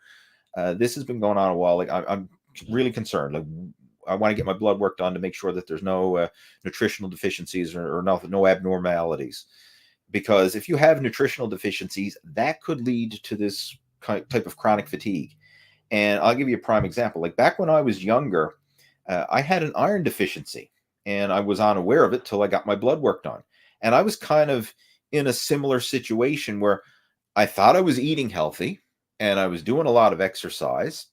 This has been going on a while. Like I'm really concerned. Like I want to get my blood work done to make sure that there's no nutritional deficiencies or no abnormalities. Because if you have nutritional deficiencies, that could lead to this type of chronic fatigue. And I'll give you a prime example. Like back when I was younger, I had an iron deficiency and I was unaware of it till I got my blood work done. And I was kind of in a similar situation where I thought I was eating healthy and I was doing a lot of exercise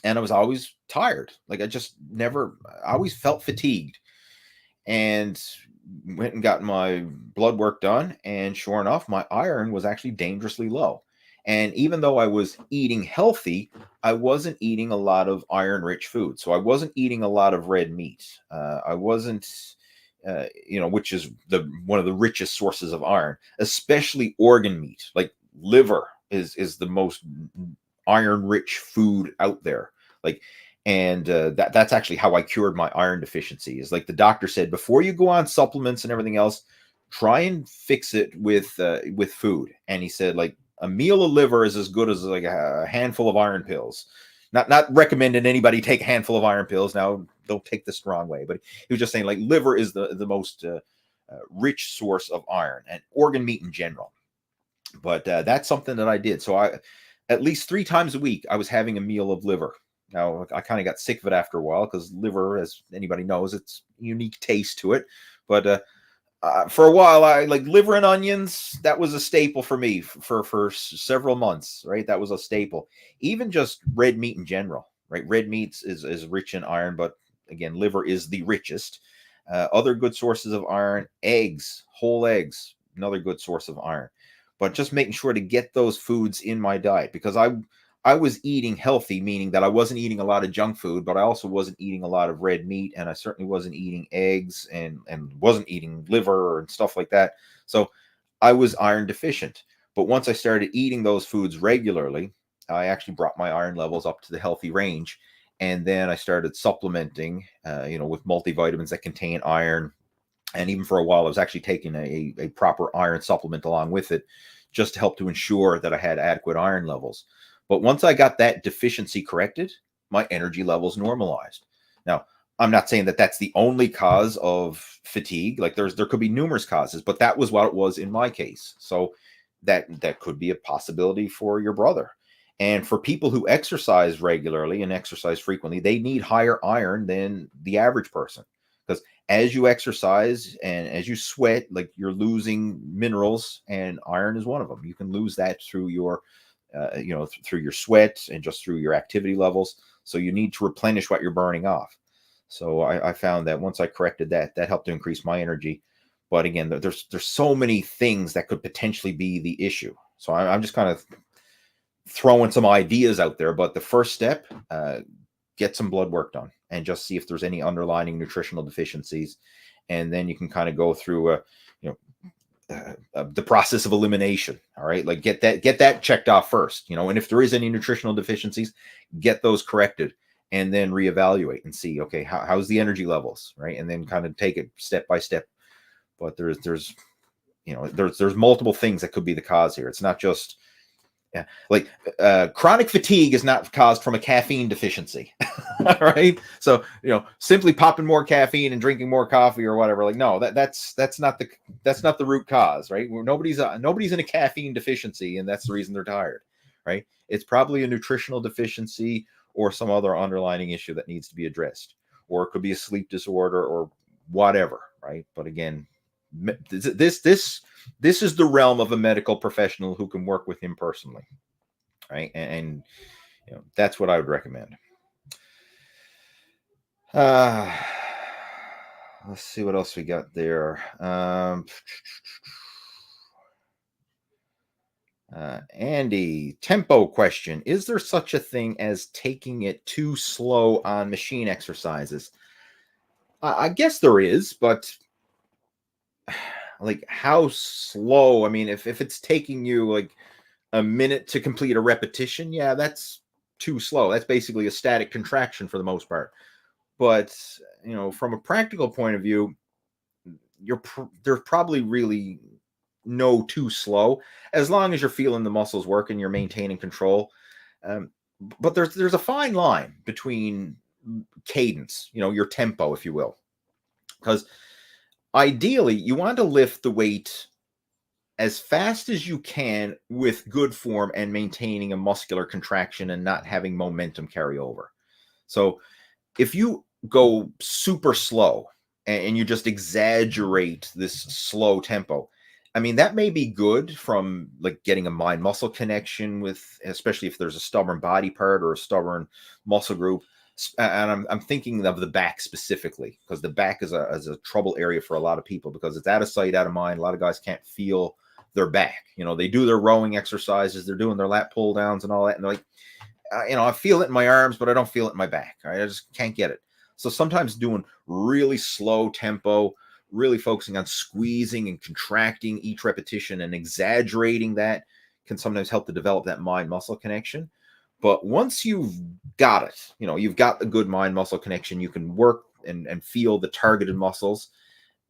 and I was always tired. Like I always felt fatigued, and went and got my blood work done. And sure enough, my iron was actually dangerously low. And even though I was eating healthy, I wasn't eating a lot of iron-rich food. So I wasn't eating a lot of red meat. I wasn't, which is one of the richest sources of iron, especially organ meat. Like liver is the most iron-rich food out there. Like, and that's actually how I cured my iron deficiency. Is like the doctor said, before you go on supplements and everything else, try and fix it with food. And he said, like, a meal of liver is as good as like a handful of iron pills. Not recommending anybody take a handful of iron pills. Now, don't take this the wrong way, but he was just saying like liver is the most rich source of iron, and organ meat in general. But that's something that I did. So at least 3 times a week, I was having a meal of liver. Now, I kind of got sick of it after a while because liver, as anybody knows, it's a unique taste to it. But for a while, I like liver and onions. That was a staple for me for several months, right? That was a staple. Even just red meat in general, right? Red meat is rich in iron, but again, liver is the richest. Other good sources of iron, eggs, whole eggs, another good source of iron. But just making sure to get those foods in my diet, because I was eating healthy, meaning that I wasn't eating a lot of junk food, but I also wasn't eating a lot of red meat, and I certainly wasn't eating eggs and wasn't eating liver and stuff like that. So I was iron deficient. But once I started eating those foods regularly, I actually brought my iron levels up to the healthy range. And then I started supplementing, with multivitamins that contain iron. And even for a while, I was actually taking a proper iron supplement along with it, just to help to ensure that I had adequate iron levels. But once I got that deficiency corrected, my energy levels normalized. Now, I'm not saying that that's the only cause of fatigue. Like there could be numerous causes, but that was what it was in my case. So that could be a possibility for your brother. And for people who exercise regularly and exercise frequently, they need higher iron than the average person. Because as you exercise and as you sweat, like you're losing minerals, and iron is one of them. You can lose that through your through your sweat and just through your activity levels. So you need to replenish what you're burning off. So I found that once I corrected that, that helped to increase my energy. But again, there's so many things that could potentially be the issue. So I'm just kind of throwing some ideas out there. But the first step, get some blood work done and just see if there's any underlying nutritional deficiencies. And then you can kind of go through the process of elimination. All right. Like get that checked off first, and if there is any nutritional deficiencies, get those corrected and then reevaluate and see, okay, how's the energy levels, right? And then kind of take it step by step. But there's multiple things that could be the cause here. It's not just chronic fatigue is not caused from a caffeine deficiency. All right. So, simply popping more caffeine and drinking more coffee or whatever, like, no, that's not the root cause, right? Nobody's in a caffeine deficiency and that's the reason they're tired, right? It's probably a nutritional deficiency or some other underlying issue that needs to be addressed, or it could be a sleep disorder or whatever, right? But again, this is the realm of a medical professional who can work with him personally, right? And that's what I would recommend. Let's see what else we got there. Andy, tempo question. Is there such a thing as taking it too slow on machine exercises? I guess there is, but like how slow? I mean, if it's taking you like a minute to complete a repetition, yeah, that's too slow. That's basically a static contraction for the most part. But, from a practical point of view, there's probably really no too slow, as long as you're feeling the muscles work and you're maintaining control. But there's a fine line between cadence, your tempo, if you will, because ideally you want to lift the weight as fast as you can with good form and maintaining a muscular contraction and not having momentum carry over. So if you go super slow and you just exaggerate this slow tempo, I mean, that may be good from like getting a mind muscle connection with, especially if there's a stubborn body part or a stubborn muscle group. And I'm thinking of the back specifically, because the back is a trouble area for a lot of people because it's out of sight, out of mind. A lot of guys can't feel their back. They do their rowing exercises, they're doing their lat pull downs and all that. And they're like, I feel it in my arms, but I don't feel it in my back. Right? I just can't get it. So sometimes doing really slow tempo, really focusing on squeezing and contracting each repetition and exaggerating that can sometimes help to develop that mind muscle connection. But once you've got it, you've got a good mind muscle connection, you can work and feel the targeted muscles,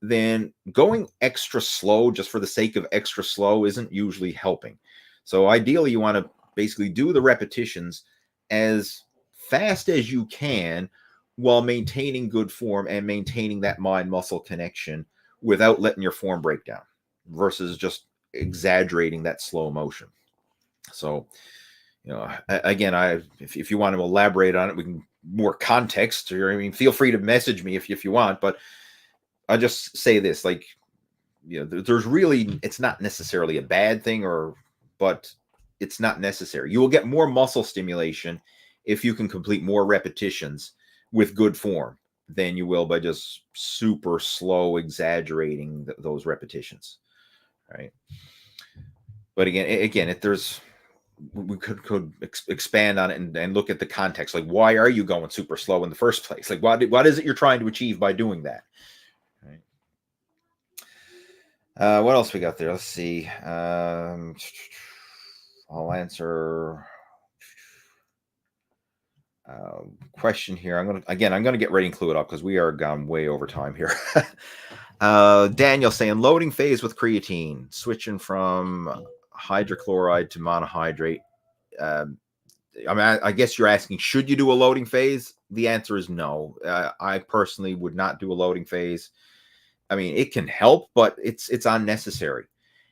then going extra slow just for the sake of extra slow isn't usually helping. So ideally you want to basically do the repetitions as fast as you can while maintaining good form and maintaining that mind muscle connection without letting your form break down versus just exaggerating that slow motion. So, again, if you want to elaborate on it, we can more context, or feel free to message me if you want, but I just say this, like, there's really, it's not necessarily a bad thing but it's not necessary. You will get more muscle stimulation if you can complete more repetitions with good form than you will by just super slow exaggerating those repetitions, right? But again, if there's, we could expand on it and look at the context. Like, why are you going super slow in the first place? Like, what is it you're trying to achieve by doing that? Right. What else we got there? Let's see. I'll answer question here. I'm gonna get ready and clue it up because we are gone way over time here. Daniel saying loading phase with creatine, switching from hydrochloride to monohydrate. I guess you're asking, should you do a loading phase? The answer is no. I personally would not do a loading phase. I mean, it can help, but it's unnecessary.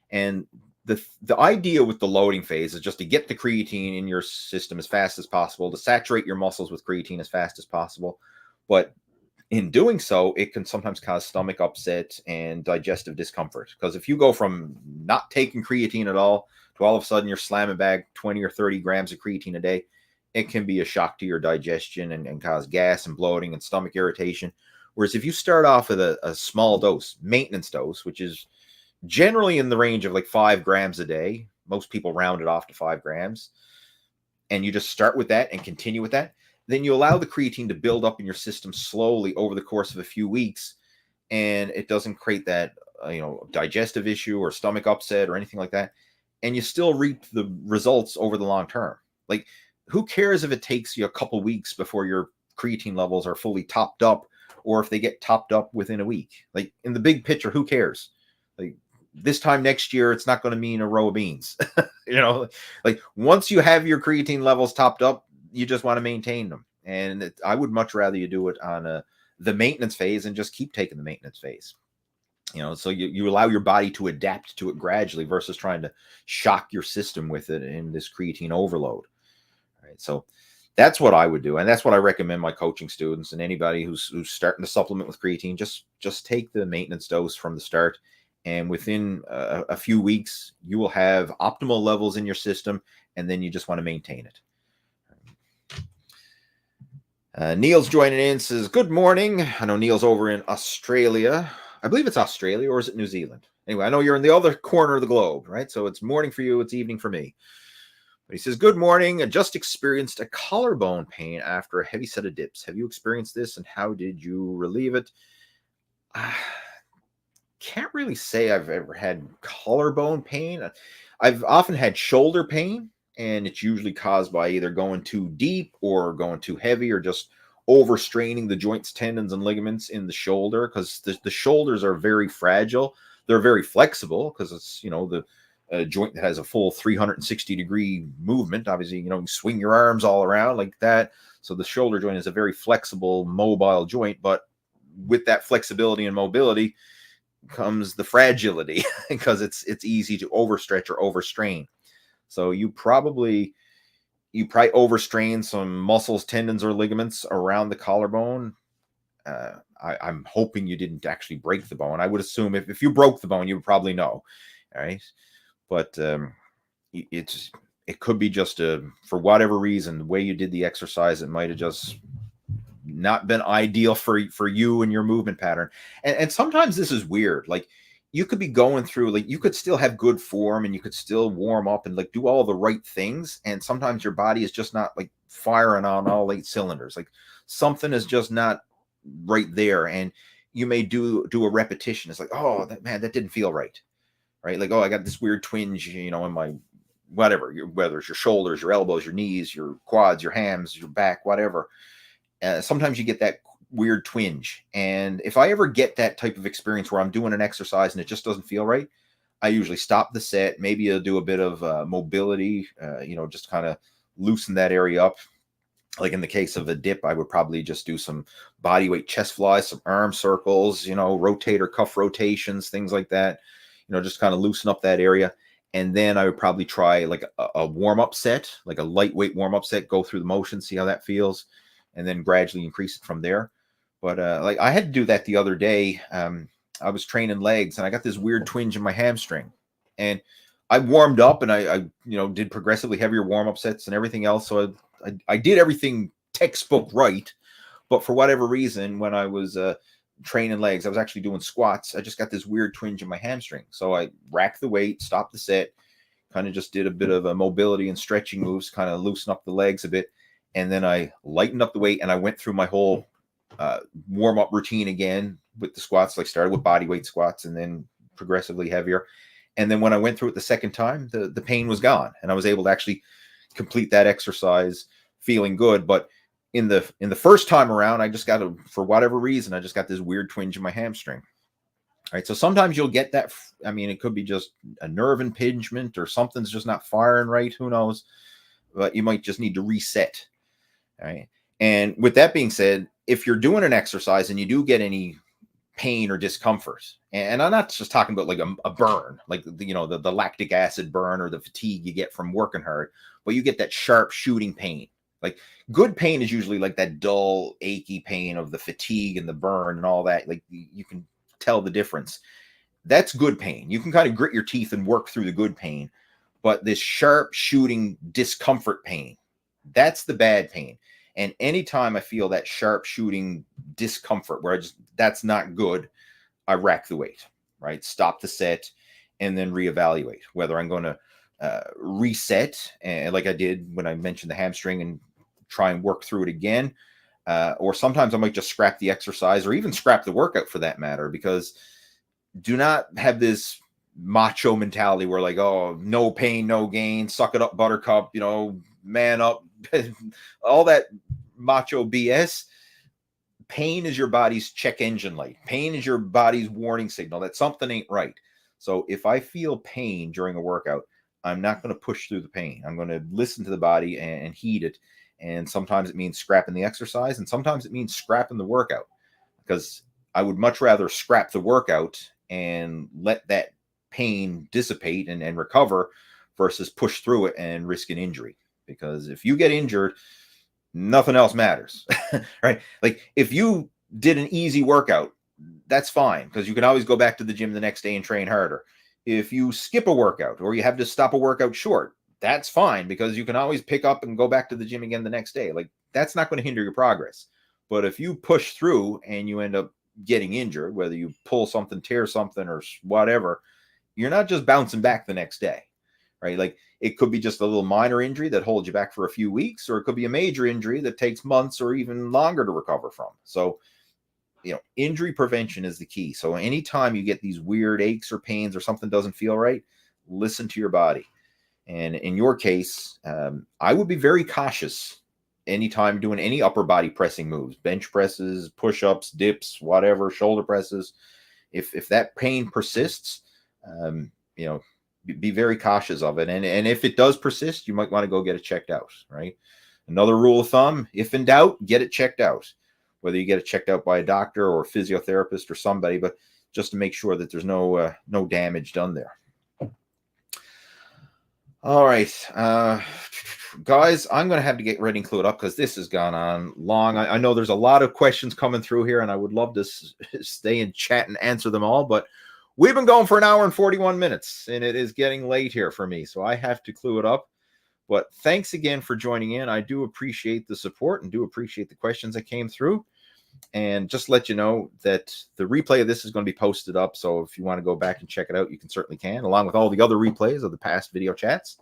And the idea with the loading phase is just to get the creatine in your system as fast as possible, to saturate your muscles with creatine as fast as possible. But In doing so, it can sometimes cause stomach upset and digestive discomfort. Because if you go from not taking creatine at all to all of a sudden you're slamming back 20 or 30 grams of creatine a day, it can be a shock to your digestion and cause gas and bloating and stomach irritation. Whereas if you start off with a small dose, maintenance dose, which is generally in the range of like 5 grams a day, most people round it off to 5 grams, and you just start with that and continue with that, then you allow the creatine to build up in your system slowly over the course of a few weeks, and it doesn't create that digestive issue or stomach upset or anything like that, and you still reap the results over the long term. Like, who cares if it takes you a couple weeks before your creatine levels are fully topped up, or if they get topped up within a week? Like, in the big picture, who cares? Like, this time next year, it's not going to mean a row of beans. Like, once you have your creatine levels topped up, you just want to maintain them. And I would much rather you do it on the maintenance phase and just keep taking the maintenance phase. So you allow your body to adapt to it gradually versus trying to shock your system with it in this creatine overload. All right. So that's what I would do. And that's what I recommend my coaching students and anybody who's starting to supplement with creatine. Just take the maintenance dose from the start. And within a few weeks, you will have optimal levels in your system, and then you just want to maintain it. Neil's joining in, says, good morning. I know Neil's over in Australia. I believe it's Australia, or is it New Zealand? Anyway, I know you're in the other corner of the globe, right? So it's morning for you, it's evening for me. But he says, good morning. I just experienced a collarbone pain after a heavy set of dips. Have you experienced this, and how did you relieve it? Can't really say I've ever had collarbone pain. I've often had shoulder pain, and it's usually caused by either going too deep or going too heavy or just overstraining the joints, tendons, and ligaments in the shoulder, because the shoulders are very fragile. They're very flexible because it's, the joint that has a full 360-degree movement. Obviously, you swing your arms all around like that. So the shoulder joint is a very flexible, mobile joint, but with that flexibility and mobility comes the fragility because it's easy to overstretch or overstrain. So you probably overstrain some muscles, tendons, or ligaments around the collarbone. I'm hoping you didn't actually break the bone. I would assume if you broke the bone, you would probably know. All right. But it could be just for whatever reason, the way you did the exercise, it might have just not been ideal for you and your movement pattern. And sometimes this is weird. Like, you could be going through, like, you could still have good form and you could still warm up and like do all the right things. And sometimes your body is just not like firing on all 8 cylinders. Like, something is just not right there. And you may do a repetition. It's like, oh, that didn't feel right. Right. Like, oh, I got this weird twinge, in my whatever, whether it's your shoulders, your elbows, your knees, your quads, your hams, your back, whatever. Sometimes you get that weird twinge. And if I ever get that type of experience where I'm doing an exercise and it just doesn't feel right, I usually stop the set. Maybe I'll do a bit of mobility, just kind of loosen that area up. Like in the case of a dip, I would probably just do some body weight chest flies, some arm circles, rotator cuff rotations, things like that, just kind of loosen up that area. And then I would probably try like a warm-up set, like a lightweight warm-up set, go through the motion, see how that feels, and then gradually increase it from there. But like, I had to do that the other day. I was training legs and I got this weird twinge in my hamstring, and I warmed up and I did progressively heavier warm-up sets and everything else. So I did everything textbook right. But for whatever reason, when I was training legs, I was actually doing squats. I just got this weird twinge in my hamstring. So I racked the weight, stopped the set, kind of just did a bit of a mobility and stretching moves, kind of loosen up the legs a bit. And then I lightened up the weight and I went through my whole warm-up routine again with the squats. Like, started with body weight squats and then progressively heavier. And then when I went through it the second time, the pain was gone and I was able to actually complete that exercise feeling good. But in the first time around, I just got for whatever reason, I just got this weird twinge in my hamstring. All right. So sometimes you'll get that. I mean, it could be just a nerve impingement or something's just not firing right. Who knows? But you might just need to reset. All right. And with that being said, if you're doing an exercise and you do get any pain or discomfort, and I'm not just talking about like a burn, like the lactic acid burn or the fatigue you get from working hard, but you get that sharp shooting pain, Like good pain is usually like that dull, achy pain of the fatigue and the burn and all that. Like you can tell the difference. That's good pain. You can kind of grit your teeth and work through the good pain. But this sharp shooting discomfort pain, that's the bad pain. And anytime I feel that sharp shooting discomfort where that's not good, I rack the weight, right? Stop the set and then reevaluate whether I'm going to reset, and like I did when I mentioned the hamstring, and try and work through it again. Or sometimes I might just scrap the exercise or even scrap the workout for that matter, because do not have this macho mentality where like, oh, no pain, no gain, suck it up, buttercup, man up, all that macho BS. Pain is your body's check engine light. Pain is your body's warning signal that something ain't right. So if I feel pain during a workout, I'm not going to push through the pain. I'm going to listen to the body and heed it. And sometimes it means scrapping the exercise, and sometimes it means scrapping the workout, because I would much rather scrap the workout and let that pain dissipate and recover versus push through it and risk an injury. Because if you get injured, nothing else matters, right? Like if you did an easy workout, that's fine, because you can always go back to the gym the next day and train harder. If you skip a workout or you have to stop a workout short, that's fine, because you can always pick up and go back to the gym again the next day. Like that's not going to hinder your progress. But if you push through and you end up getting injured, whether you pull something, tear something, or whatever, you're not just bouncing back the next day, right? Like it could be just a little minor injury that holds you back for a few weeks, or it could be a major injury that takes months or even longer to recover from. So, injury prevention is the key. So anytime you get these weird aches or pains or something doesn't feel right, listen to your body. And in your case, I would be very cautious anytime doing any upper body pressing moves, bench presses, push-ups, dips, whatever, shoulder presses. If that pain persists, be very cautious of it. And if it does persist, you might want to go get it checked out, right? Another rule of thumb, if in doubt, get it checked out. Whether you get it checked out by a doctor or a physiotherapist or somebody, but just to make sure that there's no damage done there. All right, guys, I'm going to have to get ready and clue it up because this has gone on long. I know there's a lot of questions coming through here, and I would love to stay and chat and answer them all, but we've been going for an hour and 41 minutes, and it is getting late here for me, so I have to clue it up. But thanks again for joining in. I do appreciate the support and do appreciate the questions that came through. And just let you know that the replay of this is going to be posted up. So if you want to go back and check it out, you can certainly can, along with all the other replays of the past video chats.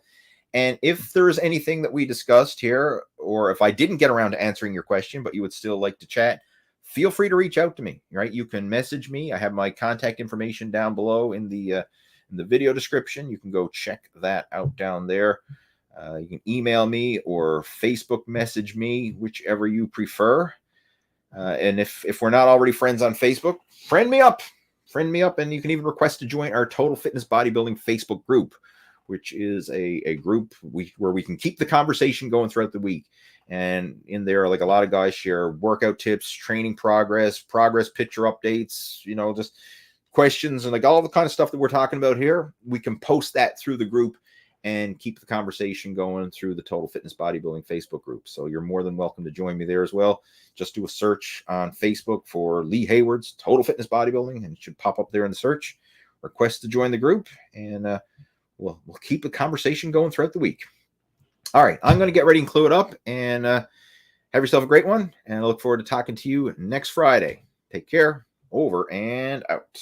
And if there's anything that we discussed here, or if I didn't get around to answering your question, but you would still like to chat, feel free to reach out to me, right? You can message me. I have my contact information down below in the video description. You can go check that out down there. You can email me or Facebook message me, whichever you prefer. And if we're not already friends on Facebook, friend me up, and you can even request to join our Total Fitness Bodybuilding Facebook group, which is a group where we can keep the conversation going throughout the week. And in there, like a lot of guys share workout tips, training progress picture updates, just questions and like all the kind of stuff that we're talking about here. We can post that through the group and keep the conversation going through the Total Fitness Bodybuilding Facebook group. So you're more than welcome to join me there as well. Just do a search on Facebook for Lee Hayward's Total Fitness Bodybuilding, and it should pop up there in the search. Request to join the group, and we'll keep the conversation going throughout the week. All right, I'm going to get ready and clue it up, and have yourself a great one, and I look forward to talking to you next Friday. Take care. Over and out.